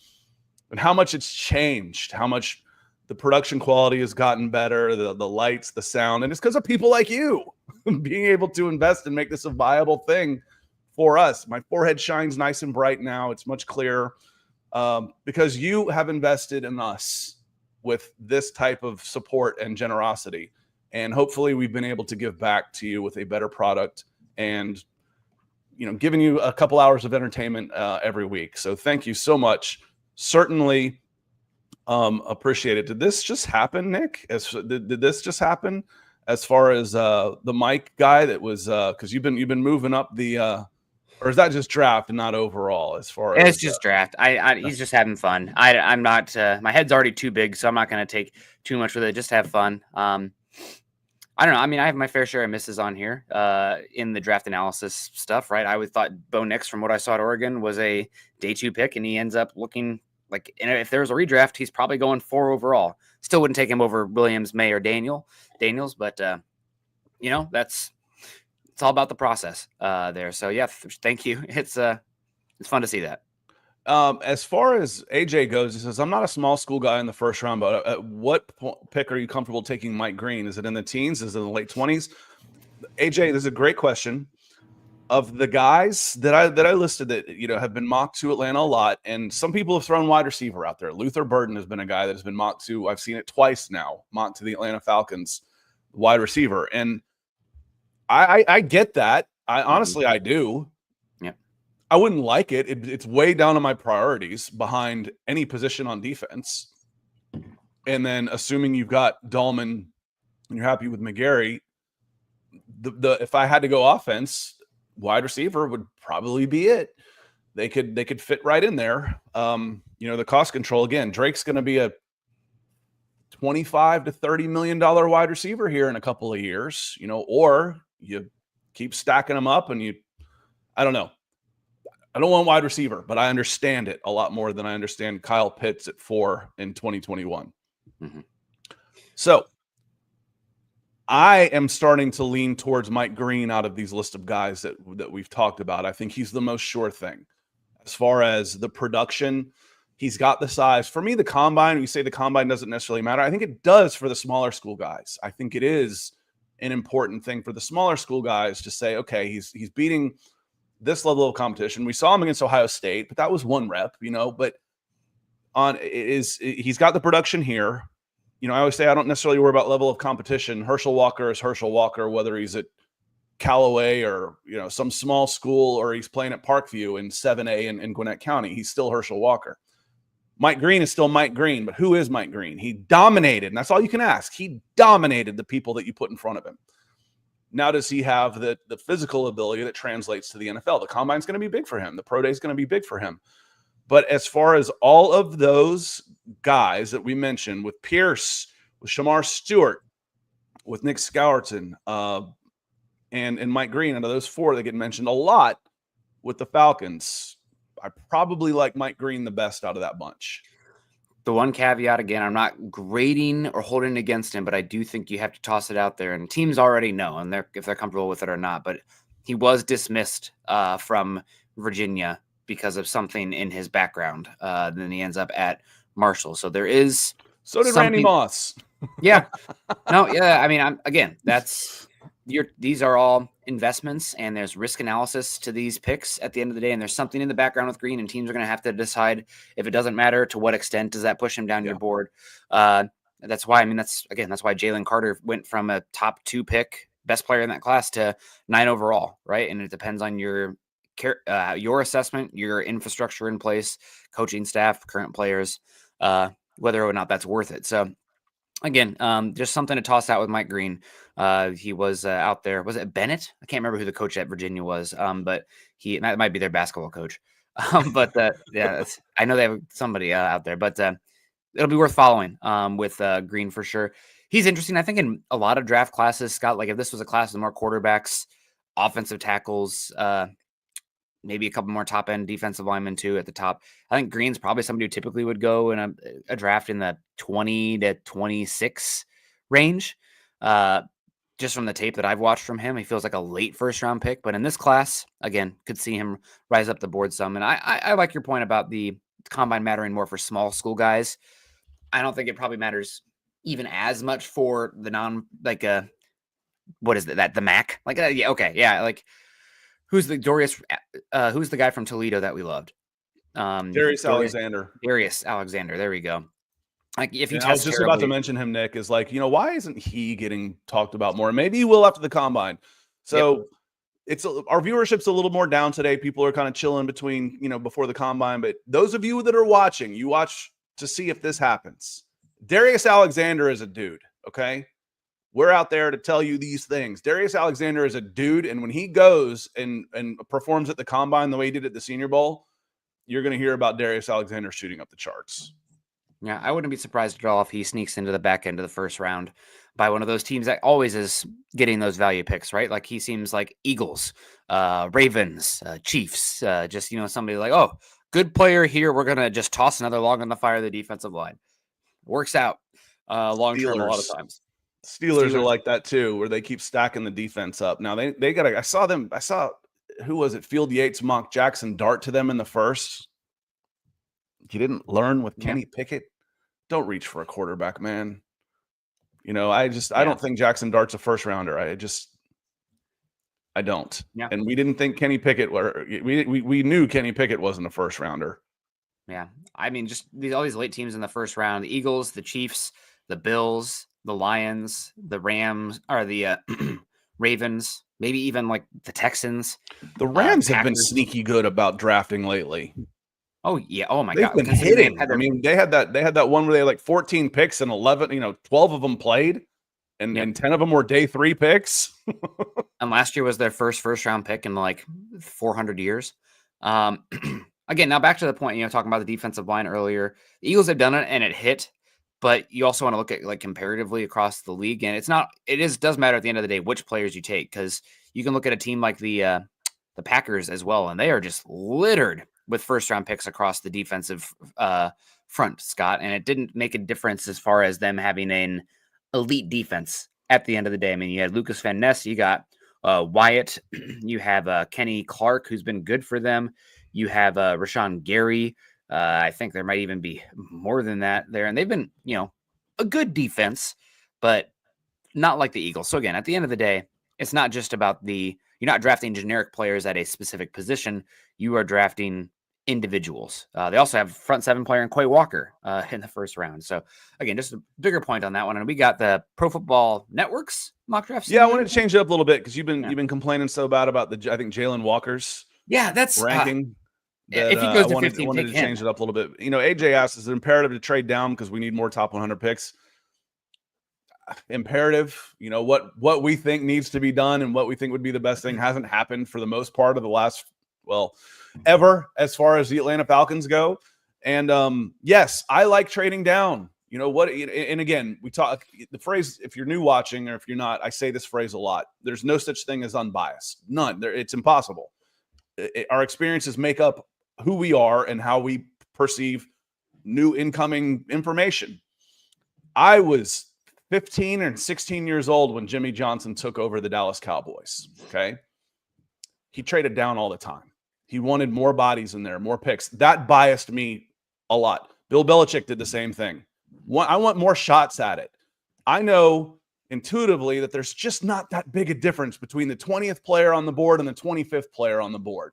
Speaker 1: and how much it's changed, how much the production quality has gotten better, the lights, the sound, and it's because of people like you being able to invest and make this a viable thing for us. My forehead shines nice and bright now. It's much clearer because you have invested in us with this type of support and generosity. And hopefully we've been able to give back to you with a better product and, giving you a couple hours of entertainment every week. So thank you so much. Certainly appreciate it. Did this just happen, Nick? Did this just happen as far as the mic guy that was, because you've been moving up the, or is that just draft and not overall? As far as
Speaker 2: it's just draft. He's just having fun. I'm not. My head's already too big, so I'm not going to take too much with it. Just have fun. I don't know. I mean, I have my fair share of misses on here in the draft analysis stuff, right? I would thought Bo Nix, from what I saw at Oregon, was a day 2 pick, and he ends up looking like, if there was a redraft, he's probably going 4 overall. Still wouldn't take him over Williams, May, or Daniels, but it's all about the process there. So yeah, thank you. It's fun to see that.
Speaker 1: As far as AJ goes, he says, I'm not a small school guy in the first round, but at what pick are you comfortable taking Mike Green? Is it in the teens? Is it in the late 20s? AJ, this is a great question. Of the guys that I listed that have been mocked to Atlanta a lot, and some people have thrown wide receiver out there. Luther Burden has been a guy that has been mocked to. I've seen it twice now, mocked to the Atlanta Falcons wide receiver, and I get that. I do.
Speaker 2: Yeah,
Speaker 1: I wouldn't like it. It's way down on my priorities behind any position on defense. And then assuming you've got Dahlman and you're happy with McGarry, if I had to go offense, wide receiver would probably be it. They could fit right in there. The cost control, again, Drake's going to be a $25 to $30 million wide receiver here in a couple of years, or you keep stacking them up and I don't know. I don't want wide receiver, but I understand it a lot more than I understand Kyle Pitts at 4 in 2021.
Speaker 2: Mm-hmm.
Speaker 1: So I am starting to lean towards Mike Green out of these list of guys that we've talked about. I think he's the most sure thing. As far as the production, he's got the size. For me, the combine, you say the combine doesn't necessarily matter. I think it does for the smaller school guys. I think it is an important thing for the smaller school guys to say, okay, he's beating this level of competition. We saw him against Ohio State, but that was 1 rep, but he's got the production here. I always say I don't necessarily worry about level of competition. Herschel Walker is Herschel Walker, whether he's at Callaway or, some small school, or he's playing at Parkview in 7A in Gwinnett County. He's still Herschel Walker. Mike Green is still Mike Green, but who is Mike Green? He dominated, and that's all you can ask. He dominated the people that you put in front of him. Now, does he have the physical ability that translates to the NFL? The combine's going to be big for him. The pro day is going to be big for him. But as far as all of those guys that we mentioned, with Pierce, with Shamar Stewart, with Nick Scourton, and Mike Green, out of those 4 that get mentioned a lot with the Falcons, I probably like Mike Green the best out of that bunch.
Speaker 2: The one caveat, again, I'm not grading or holding against him, but I do think you have to toss it out there, and teams already know, and if they're comfortable with it or not. But he was dismissed from Virginia because of something in his background. Then he ends up at Marshall. So there is.
Speaker 1: So did Randy Moss.
Speaker 2: Yeah. No. Yeah. I mean, these are all investments, and there's risk analysis to these picks at the end of the day. And there's something in the background with Green, and teams are going to have to decide if it doesn't matter, to what extent does that push him down your board. That's why Jalen Carter went from a top 2 pick, best player in that class, to 9 overall. Right. And it depends on your assessment, your infrastructure in place, coaching staff, current players, whether or not that's worth it. So Again, just something to toss out with Mike Green. He was out there. Was it Bennett? I can't remember who the coach at Virginia was, but that might be their basketball coach. But yeah, I know they have somebody out there, but it'll be worth following with Green for sure. He's interesting. I think in a lot of draft classes, Scott, like if this was a class with more quarterbacks, offensive tackles, maybe a couple more top end defensive linemen too at the top. I think Green's probably somebody who typically would go in a draft in the 20 to 26 range. Just from the tape that I've watched from him, he feels like a late first round pick. But in this class, again, could see him rise up the board some. And I like your point about the combine mattering more for small school guys. I don't think it probably matters even as much for the what is it, the MAC? Yeah, okay, yeah, like who's the guy from Toledo that we loved?
Speaker 1: Darius Alexander.
Speaker 2: Darius Alexander. There we go. Like if he
Speaker 1: I was just about to mention him, Nick, is like, why isn't he getting talked about more? Maybe he will after the combine. So our viewership's a little more down today. People are kind of chilling between, before the combine. But those of you that are watching, you watch to see if this happens. Darius Alexander is a dude, okay? We're out there to tell you these things. Darius Alexander is a dude, and when he goes and performs at the combine the way he did at the Senior Bowl, you're going to hear about Darius Alexander shooting up the charts.
Speaker 2: Yeah, I wouldn't be surprised at all if he sneaks into the back end of the first round by one of those teams that always is getting those value picks, right? Like he seems like Eagles, Ravens, Chiefs, just, somebody like, oh, good player here. We're going to just toss another log on the fire of the defensive line. Works out long-term a lot of times.
Speaker 1: Steelers are like that too, where they keep stacking the defense up. Now they got I saw who was it? Field Yates mock Jackson Dart to them in the first. You didn't learn with Kenny Pickett. Don't reach for a quarterback, man. I don't think Jackson Dart's a first rounder. I don't. Yeah. And we didn't think Kenny Pickett we knew Kenny Pickett wasn't a first rounder.
Speaker 2: Yeah. I mean, just all these late teams in the first round, the Eagles, the Chiefs, the Bills, the Lions, the Rams, or the Ravens, maybe even like the Texans.
Speaker 1: The Rams have been sneaky good about drafting lately.
Speaker 2: Oh yeah! Oh my
Speaker 1: God! They've been hitting. I mean, they had that one where they had like 14 picks and 11, 12 of them played, and 10 of them were day 3 picks.
Speaker 2: And last year was their first round pick in like 400 years. Again, now back to the point, talking about the defensive line earlier. The Eagles have done it and it hit, but you also want to look at like comparatively across the league, and it does matter at the end of the day which players you take, because you can look at a team like the Packers as well, and they are just littered with first round picks across the defensive front, Scott. And it didn't make a difference as far as them having an elite defense at the end of the day. I mean, you had Lucas Van Ness, you got Wyatt, you have Kenny Clark, who's been good for them. You have Rashawn Gary. I think there might even be more than that there. And they've been, a good defense, but not like the Eagles. So again, at the end of the day, it's not just about you're not drafting generic players at a specific position. You are drafting individuals. They also have front 7 player in Quay Walker in the first round. So again, just a bigger point on that one. And we got the Pro Football Network's mock drafts.
Speaker 1: Yeah, I wanted to change it up a little bit because you've been complaining so bad about I think Jalen Walker's
Speaker 2: that's
Speaker 1: ranking.
Speaker 2: If he goes to 15,
Speaker 1: I wanted to change it up a little bit. AJ asked, is it imperative to trade down because we need more top 100 picks? Imperative. What we think needs to be done and what we think would be the best thing hasn't happened for the most part of the last, ever, as far as the Atlanta Falcons go. And yes, I like trading down. And again, we talk the phrase, if you're new watching or if you're not, I say this phrase a lot. There's no such thing as unbiased. None. It's impossible. Our experiences make up who we are and how we perceive new incoming information. I was 15 and 16 years old when Jimmy Johnson took over the Dallas Cowboys. Okay. He traded down all the time. He wanted more bodies in there, more picks. That biased me a lot. Bill Belichick did the same thing. I want more shots at it. I know intuitively that there's just not that big a difference between the 20th player on the board and the 25th player on the board.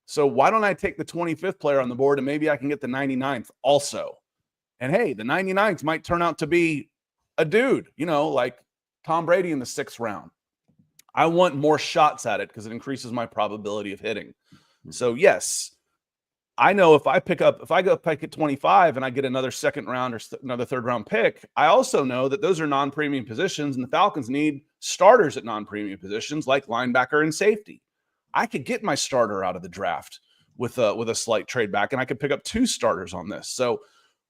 Speaker 1: So why don't I take the 25th player on the board and maybe I can get the 99th also? And hey, the 99th might turn out to be a dude, like Tom Brady in the 6th round. I want more shots at it because it increases my probability of hitting. So yes, I know if I go pick at 25 and I get another second round or another third round pick, I also know that those are non-premium positions, and the Falcons need starters at non-premium positions like linebacker and safety. I could get my starter out of the draft with a slight trade back, and I could pick up 2 starters on this. So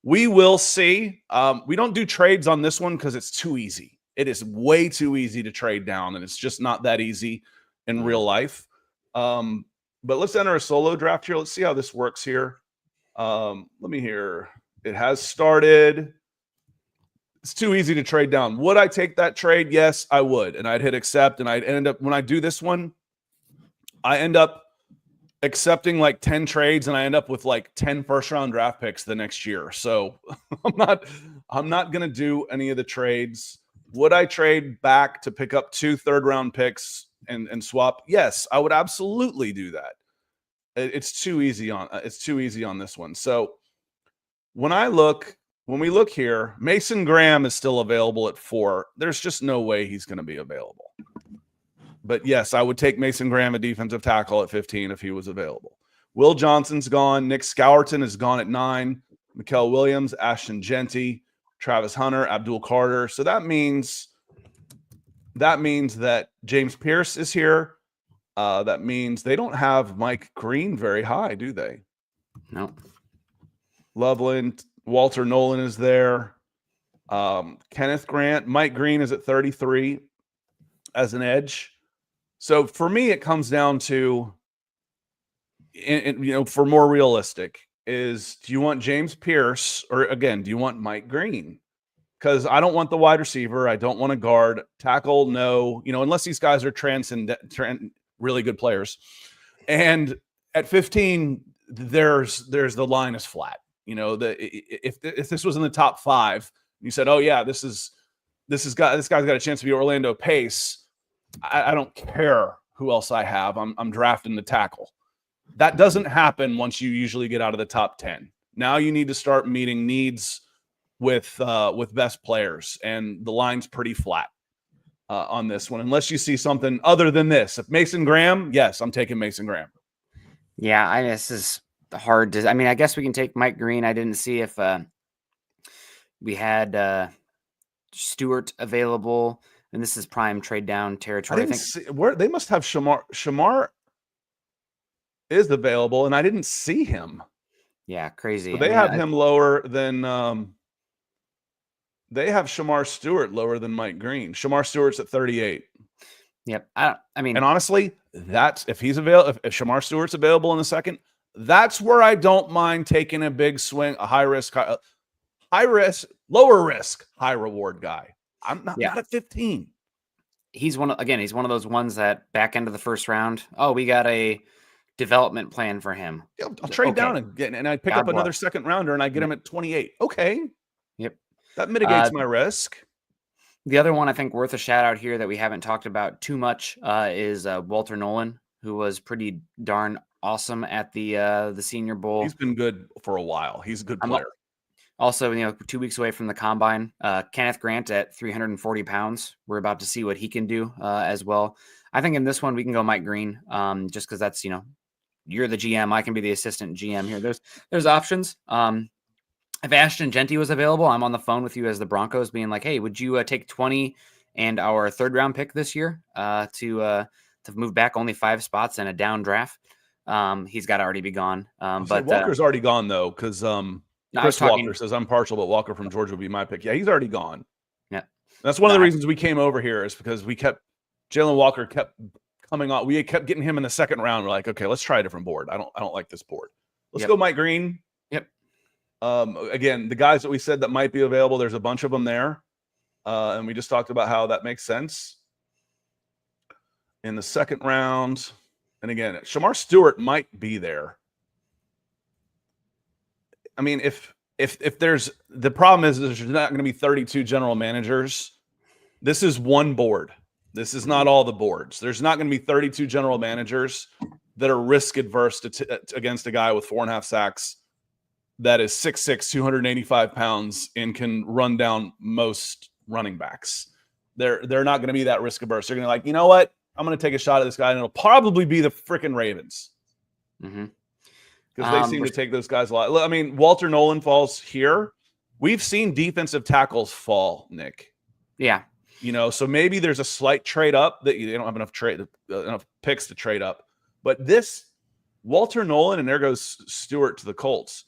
Speaker 1: we will see. We don't do trades on this one because it's too easy. It is way too easy to trade down, and it's just not that easy in real life. But let's enter a solo draft here. Let's see how this works here. Let me hear. It has started. It's too easy to trade down. Would I take that trade? Yes, I would. And I'd hit accept, and I'd end up, when I do this one, I end up accepting like 10 trades, and I end up with like 10 first-round draft picks the next year. So I'm not going to do any of the trades. Would I trade back to pick up 2 third-round picks and swap? Yes, I would absolutely do that. It's too easy on this one. So when we look here, Mason Graham is still available at 4. There's just no way he's going to be available. But yes, I would take Mason Graham, a defensive tackle, at 15 if he was available. Will Johnson's gone. Nick Scourton is gone at 9. Mikael Williams, Ashton Genty, Travis Hunter, Abdul Carter. So that means that James Pierce is here. That means they don't have Mike Green very high, do they?
Speaker 2: No.
Speaker 1: Loveland, Walter Nolan is there. Kenneth Grant, Mike Green is at 33 as an edge. So for me, it comes down to, for more realistic, is do you want James Pierce, or again, do you want Mike Green? Because I don't want the wide receiver. I don't want a guard. Tackle, no. Unless these guys are really good players. And at 15, there's the line is flat. If this was in the top 5, you said, oh yeah, this guy's got a chance to be Orlando Pace. I don't care who else I have. I'm drafting the tackle. That doesn't happen once you usually get out of the top 10. Now you need to start meeting needs with best players, and the line's pretty flat on this one, unless you see something other than this. If Mason Graham, yes, I'm taking Mason Graham.
Speaker 2: Yeah, this is hard to. I guess we can take Mike Green. I didn't see if we had Stewart available. And this is prime trade down territory.
Speaker 1: I think they must have Shamar. Shamar is available, and I didn't see him.
Speaker 2: Yeah, crazy.
Speaker 1: So they have him lower than they have Shamar Stewart lower than Mike Green. Shamar Stewart's at 38.
Speaker 2: Yep.
Speaker 1: And honestly, that's if he's available. If Shamar Stewart's available in the second, that's where I don't mind taking a big swing, a high risk, lower risk, high reward guy. I'm not at 15.
Speaker 2: He's one of those ones that back end of the first round. Oh, we got a development plan for him.
Speaker 1: Yeah, I'll trade down and I pick up another second rounder and I get him at 28. Okay.
Speaker 2: Yep.
Speaker 1: That mitigates my risk.
Speaker 2: The other one I think worth a shout out here that we haven't talked about too much is Walter Nolan, who was pretty darn awesome at the Senior Bowl.
Speaker 1: He's been good for a while. He's a good player.
Speaker 2: Also, 2 weeks away from the combine, Kenneth Grant at 340 pounds. We're about to see what he can do as well. I think in this one, we can go Mike Green just because that's, you're the GM. I can be the assistant GM here. There's options. If Ashton Genty was available, I'm on the phone with you as the Broncos being like, hey, would you take 20 and our 3rd round pick this year to move back only 5 spots and a down draft? He's got to already be gone. But
Speaker 1: Walker's already gone though, because Chris Walker says I'm partial, but Walker from Georgia would be my pick. Yeah, he's already gone.
Speaker 2: Yeah,
Speaker 1: that's one of the reasons we came over here is because Jalen Walker kept coming on. We kept getting him in the 2nd round. We're like, okay, let's try a different board. I don't like this board. Let's go Mike Green.
Speaker 2: Yep.
Speaker 1: Again, the guys that we said that might be available, there's a bunch of them there, and we just talked about how that makes sense in the 2nd round. And again, Shamar Stewart might be there. If there's the problem is there's not going to be 32 general managers. This is one board. This is not all the boards. There's not going to be 32 general managers that are risk adverse against a guy with 4.5 sacks that is 6'6", 285 pounds and can run down most running backs. They're not going to be that risk averse. They're going to be like, you know what? I'm going to take a shot at this guy, and it'll probably be the freaking Ravens.
Speaker 2: Mm-hmm.
Speaker 1: because they seem to take those guys a lot. I mean, Walter Nolan falls here. We've seen defensive tackles fall, Nick.
Speaker 2: Yeah.
Speaker 1: So maybe there's a slight trade up that they don't have enough picks to trade up. But this Walter Nolan, and there goes Stewart to the Colts.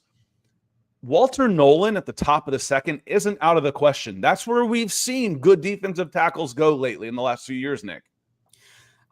Speaker 1: Walter Nolan at the top of the second isn't out of the question. That's where we've seen good defensive tackles go lately in the last few years, Nick.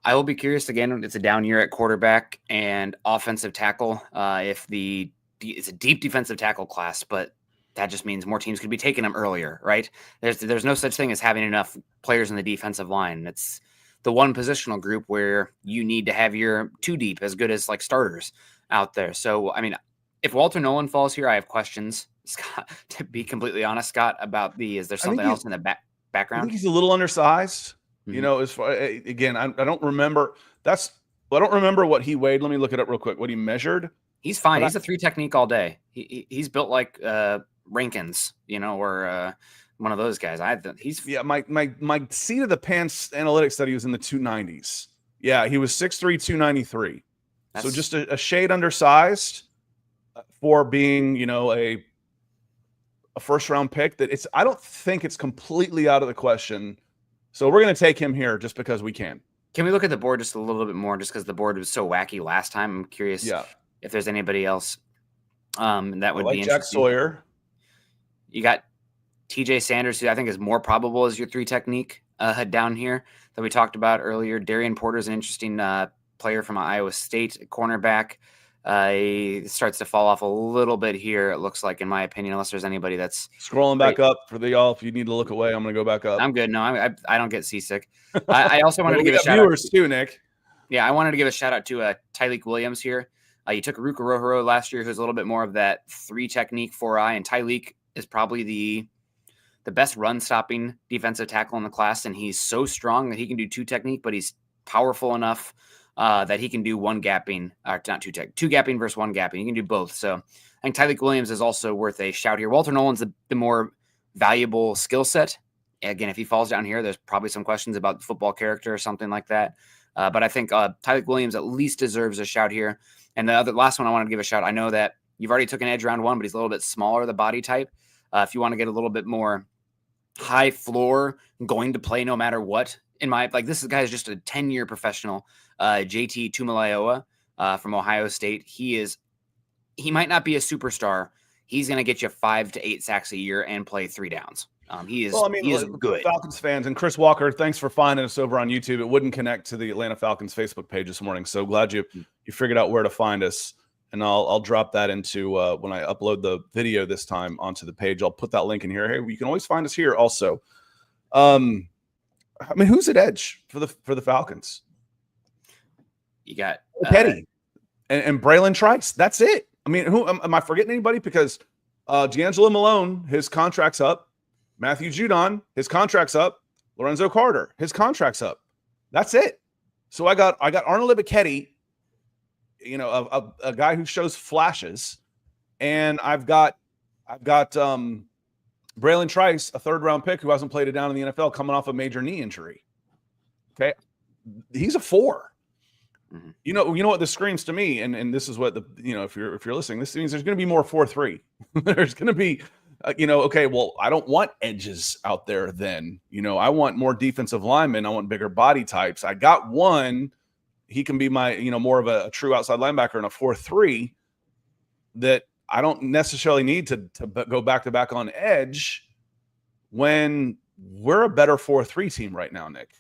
Speaker 2: I will be curious again. It's a down year at quarterback and offensive tackle. It's a deep defensive tackle class, but that just means more teams could be taking them earlier, right? There's no such thing as having enough players in the defensive line. It's the one positional group where you need to have your two deep as good as like starters out there. So, I mean, if Walter Nolan falls here, I have questions, Scott, to be completely honest, Scott, about is there something else in the background?
Speaker 1: I think he's a little undersized.
Speaker 2: Mm-hmm.
Speaker 1: As far, again, I don't remember. I don't remember what he weighed. Let me look it up real quick. What he measured.
Speaker 2: He's fine. He's a 3 technique all day. He's built like Rankins, or one of those guys. My seat of the pants analytics study was in the 290s. Yeah, he was 6'3", 293. So just a shade undersized for being, a first round pick. I don't think it's completely out of the question. So we're going to take him here just because we can. Can we look at the board just a little bit more, just because the board was so wacky last time? I'm curious if there's anybody else that would be interesting.
Speaker 1: Jack Sawyer.
Speaker 2: You got TJ Sanders, who I think is more probable as your 3 technique down here that we talked about earlier. Darian Porter is an interesting player from Iowa State, cornerback. He starts to fall off a little bit here, it looks like, in my opinion, unless there's anybody that's
Speaker 1: scrolling back up for y'all. If you need to look away, I'm going to go back up.
Speaker 2: I'm good. No, I don't get seasick. I also wanted to give a shout out
Speaker 1: too, Nick.
Speaker 2: Yeah, I wanted to give a shout out to Tyleik Williams here. You took Ruka Rohoro last year, who's a little bit more of that 3 technique 4-eye, and Tyleik is probably the best run stopping defensive tackle in the class, and he's so strong that he can do 2 technique, but he's powerful enough that he can do 1 gapping, or not 2 gapping versus 1 gapping. He can do both. So I think Tyleik Williams is also worth a shout here. Walter Nolan's the more valuable skill set. Again, if he falls down here, there's probably some questions about the football character or something like that. But I think Tyleik Williams at least deserves a shout here. And the last one I want to give a shout. I know that you've already took an edge round 1, but he's a little bit smaller, the body type. If you want to get a little bit more high floor, going to play no matter what, this guy is just a 10-year professional. JT Tuimoloau from Ohio State. He might not be a superstar. He's going to get you 5 to 8 sacks a year and play 3 downs. He is good.
Speaker 1: Falcons fans, and Chris Walker, thanks for finding us over on YouTube. It wouldn't connect to the Atlanta Falcons Facebook page this morning, so glad you figured out where to find us. And I'll drop that into when I upload the video this time onto the page. I'll put that link in here. Hey, you can always find us here also. Who's at edge for the Falcons?
Speaker 2: You got
Speaker 1: Petty and Braylon Trice. That's it. Who am I forgetting anybody? Because D'Angelo Malone, his contract's up. Matthew Judon, his contract's up. Lorenzo Carter, his contract's up. That's it. So I got Arnold Ebiketie, a guy who shows flashes, and I've got Braylon Trice, a 3rd-round pick who hasn't played it down in the NFL, coming off a major knee injury. Okay, he's a 4. Mm-hmm. You know what this screams to me, and this is what if you're listening, this means there's going to be more 4-3. There's going to be. Okay, well, I don't want edges out there then. I want more defensive linemen. I want bigger body types. I got one. He can be my, more of a true outside linebacker in a 4-3 that I don't necessarily need to go back-to-back on edge when we're a better 4-3 team right now, Nick,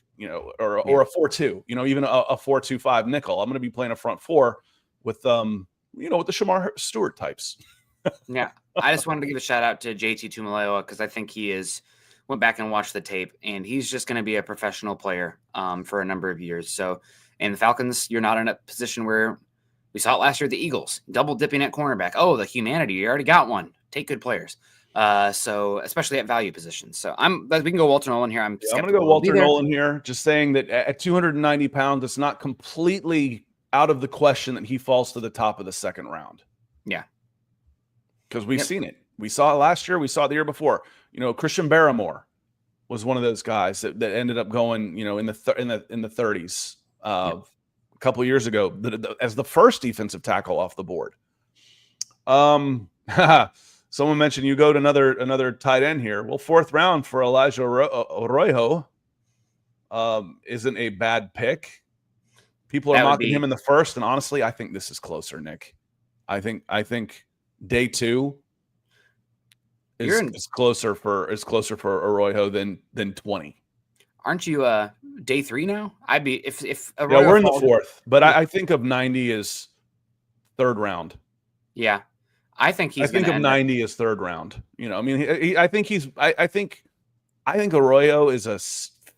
Speaker 1: or a 4-2, even a 4-2-5 nickel. I'm going to be playing a front 4 with, with the Shamar Stewart types.
Speaker 2: Yeah, I just wanted to give a shout out to JT Tuimoloau because I think went back and watched the tape, and he's just going to be a professional player for a number of years. So, and the Falcons, you're not in a position where we saw it last year at the Eagles, double dipping at cornerback. Oh, the humanity, you already got one. Take good players. So especially at value positions. So we can go Walter Nolan here. I'm
Speaker 1: going to go Walter Nolan here. Just saying that at 290 pounds, it's not completely out of the question that he falls to the top of the 2nd round.
Speaker 2: Yeah.
Speaker 1: Because we've seen it. We saw it last year. We saw it the year before. Christian Barrymore was one of those guys that ended up going, in the 30s a couple of years ago as the first defensive tackle off the board. Someone mentioned you go to another tight end here. Well, 4th round for Elijah Arroyo isn't a bad pick. People are mocking him in the 1st, and honestly, I think this is closer, Nick. I think day 2 is closer for Arroyo than 20.
Speaker 2: Aren't you day 3 now? I'd be if
Speaker 1: Arroyo we're in the 4th, but I think of 90 as 3rd round.
Speaker 2: Yeah, I think
Speaker 1: of 90 as 3rd round. I mean, I think Arroyo is a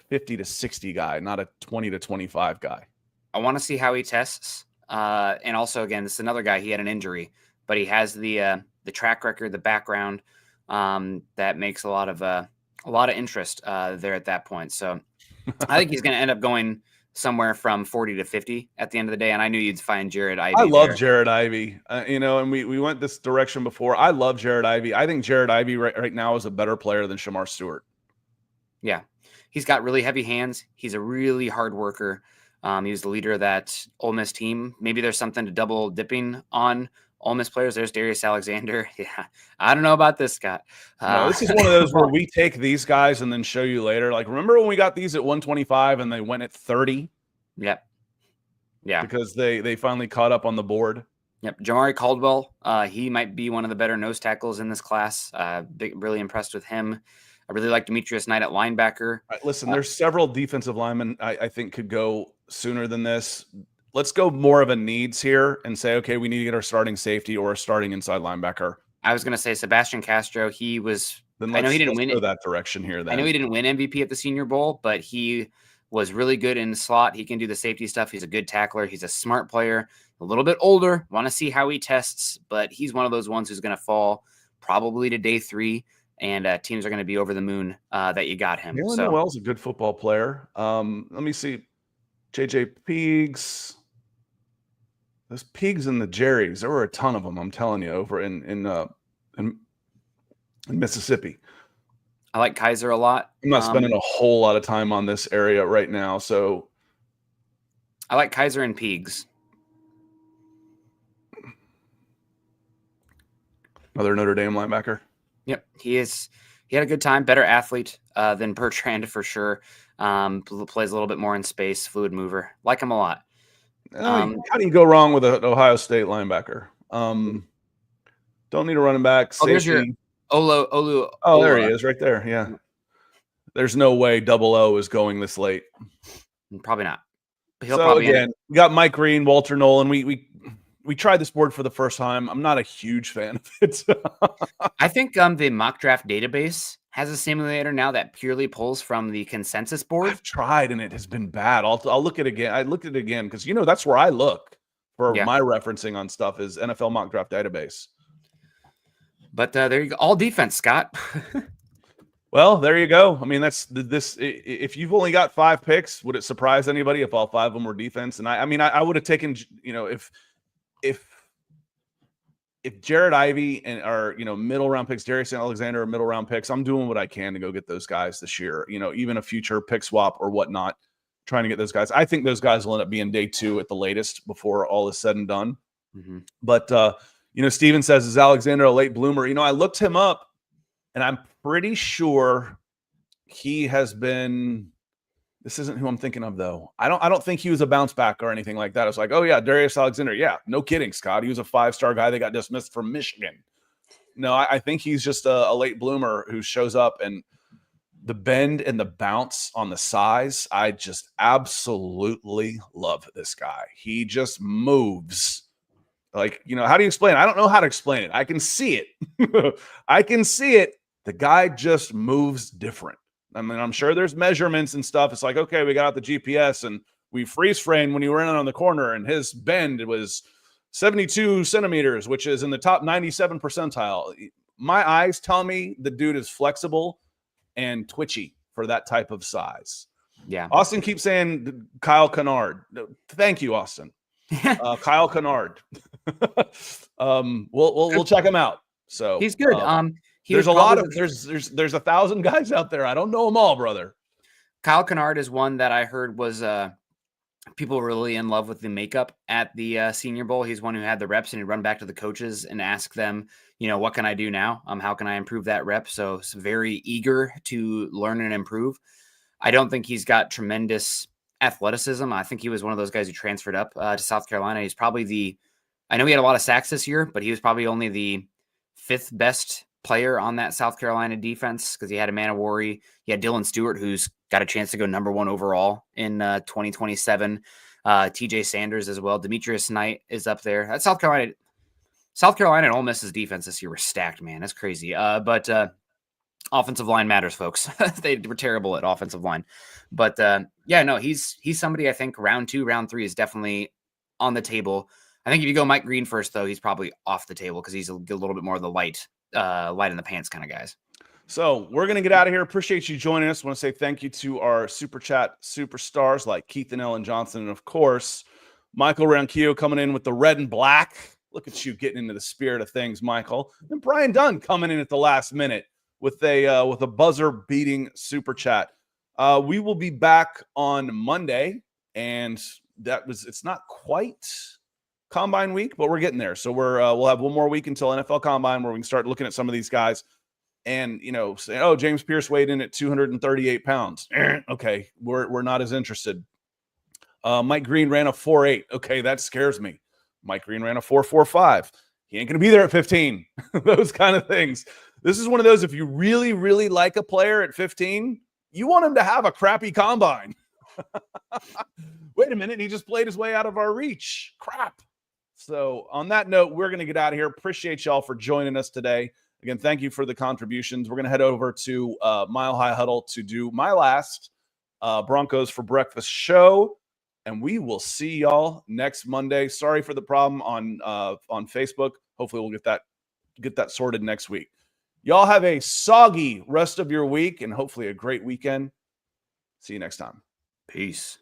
Speaker 1: 50 to 60 guy, not a 20 to 25 guy.
Speaker 2: I want to see how he tests. And also, again, this is another guy. He had an injury, but he has the track record, the background that makes a lot of interest there at that point. So I think he's going to end up going somewhere from 40 to 50 at the end of the day. And I knew you'd find Jared Ivey.
Speaker 1: I love Jared Ivey, and we went this direction before. I love Jared Ivey. I think Jared Ivey right now is a better player than Shamar Stewart.
Speaker 2: Yeah. He's got really heavy hands. He's a really hard worker. He was the leader of that Ole Miss team. Maybe there's something to double dipping on Ole Miss players. There's Darius Alexander. Yeah. I don't know about this, Scott.
Speaker 1: No, this is one of those where we take these guys and then show you later. Like, remember when we got these at 125 and they went at 30?
Speaker 2: Yep. Yeah.
Speaker 1: Because they finally caught up on the board.
Speaker 2: Yep. Jamari Caldwell, he might be one of the better nose tackles in this class. Really impressed with him. I really like Demetrius Knight at linebacker.
Speaker 1: Right, listen, there's several defensive linemen I think could go sooner than this. Let's go more of a needs here and say, okay, we need to get our starting safety or a starting inside linebacker.
Speaker 2: I was going to say Sebastian Castro. He was. I know he didn't win
Speaker 1: go that direction here. Then
Speaker 2: I know he didn't win MVP at the Senior Bowl, but he was really good in the slot. He can do the safety stuff. He's a good tackler. He's a smart player. A little bit older. Want to see how he tests, but he's one of those ones who's going to fall probably to day 3. And teams are going to be over the moon that you got him.
Speaker 1: Jalen Noel's a good football player. Let me see. JJ Peegs. Those Peegs and the Jerrys. There were a ton of them, I'm telling you, over in Mississippi.
Speaker 2: I like Kaiser a lot.
Speaker 1: I'm not spending a whole lot of time on this area right now. So
Speaker 2: I like Kaiser and Peegs.
Speaker 1: Another Notre Dame linebacker.
Speaker 2: Yep, he had a good time. Better athlete than Bertrand for sure. Plays a little bit more in space, fluid mover. Like him a lot.
Speaker 1: How do you go wrong with an Ohio State linebacker? Don't need a running back.
Speaker 2: Oh, there's your Olu.
Speaker 1: Oh, there he is, right there. Yeah. There's no way Double O is going this late.
Speaker 2: Probably not.
Speaker 1: So again, we got Mike Green, Walter Nolan. We tried this board for the first time. I'm not a huge fan of it.
Speaker 2: I think the mock draft database has a simulator now that purely pulls from the consensus board.
Speaker 1: I've tried and it has been bad. I'll look at it again. I looked at it again because that's where I look for my referencing on stuff is NFL mock draft database.
Speaker 2: But there you go. All defense, Scott.
Speaker 1: Well, there you go. I mean, that's this. If you've only got 5 picks, would it surprise anybody if all 5 of them were defense? And I would have taken, if Jared Ivey and our middle round picks, Darius Alexander are middle round picks, I'm doing what I can to go get those guys this year. Even a future pick swap or whatnot, trying to get those guys. I think those guys will end up being day 2 at the latest before all is said and done.
Speaker 2: Mm-hmm.
Speaker 1: But Steven says, is Alexander a late bloomer? I looked him up, and I'm pretty sure he has been. This isn't who I'm thinking of, though. I don't think he was a bounce back or anything like that. It's like, oh yeah, Darius Alexander. Yeah, no kidding, Scott. He was a 5-star guy that got dismissed from Michigan. No, I think he's just a late bloomer who shows up, and the bend and the bounce on the size. I just absolutely love this guy. He just moves. Like, how do you explain it? I don't know how to explain it. I can see it. I can see it. The guy just moves different. I mean, I'm sure there's measurements and stuff. It's like, okay, we got out the GPS and we freeze framed when he ran on the corner, and his bend was 72 centimeters, which is in the top 97 percentile. My eyes tell me the dude is flexible and twitchy for that type of size.
Speaker 2: Yeah.
Speaker 1: Austin keeps saying Kyle Kennard. Thank you, Austin. Kyle Kennard. We'll check him out. So
Speaker 2: he's good.
Speaker 1: There's a lot of there's 1,000 guys out there. I don't know them all, brother.
Speaker 2: Kyle Kennard is one that I heard was people were really in love with the makeup at the Senior Bowl. He's one who had the reps, and he'd run back to the coaches and ask them, what can I do now? How can I improve that rep? So it's very eager to learn and improve. I don't think he's got tremendous athleticism. I think he was one of those guys who transferred up to South Carolina. He's probably I know he had a lot of sacks this year, but he was probably only the 5th best player on that South Carolina defense because he had Amanda Worry. He had Dylan Stewart, who's got a chance to go number 1 overall in 2027. TJ Sanders as well. Demetrius Knight is up there. That's South Carolina and Ole Miss's defense this year were stacked, man. That's crazy. But offensive line matters, folks. They were terrible at offensive line. But he's somebody I think round 2, round 3 is definitely on the table. I think if you go Mike Green first, though, he's probably off the table because he's a little bit more of the light in the pants kind of guys.
Speaker 1: So we're going to get out of here. Appreciate you joining us. I want to say thank you to our Super Chat superstars like Keith and Ellen Johnson. And, of course, Michael Ronquillo coming in with the red and black. Look at you getting into the spirit of things, Michael. And Brian Dunn coming in at the last minute with a buzzer-beating Super Chat. We will be back on Monday, and it's not quite Combine week, but we're getting there. So we'll have one more week until NFL Combine where we can start looking at some of these guys and, say, oh, James Pierce weighed in at 238 pounds. Okay, we're not as interested. Mike Green ran a 4.8. Okay, that scares me. Mike Green ran a 4.45. He ain't going to be there at 15. Those kind of things. This is one of those, if you really, really like a player at 15, you want him to have a crappy combine. Wait a minute, he just played his way out of our reach. Crap. So on that note, we're going to get out of here. Appreciate y'all for joining us today. Again, thank you for the contributions. We're going to head over to Mile High Huddle to do my last Broncos for Breakfast show. And we will see y'all next Monday. Sorry for the problem on Facebook. Hopefully we'll get that sorted next week. Y'all have a soggy rest of your week and hopefully a great weekend. See you next time.
Speaker 2: Peace.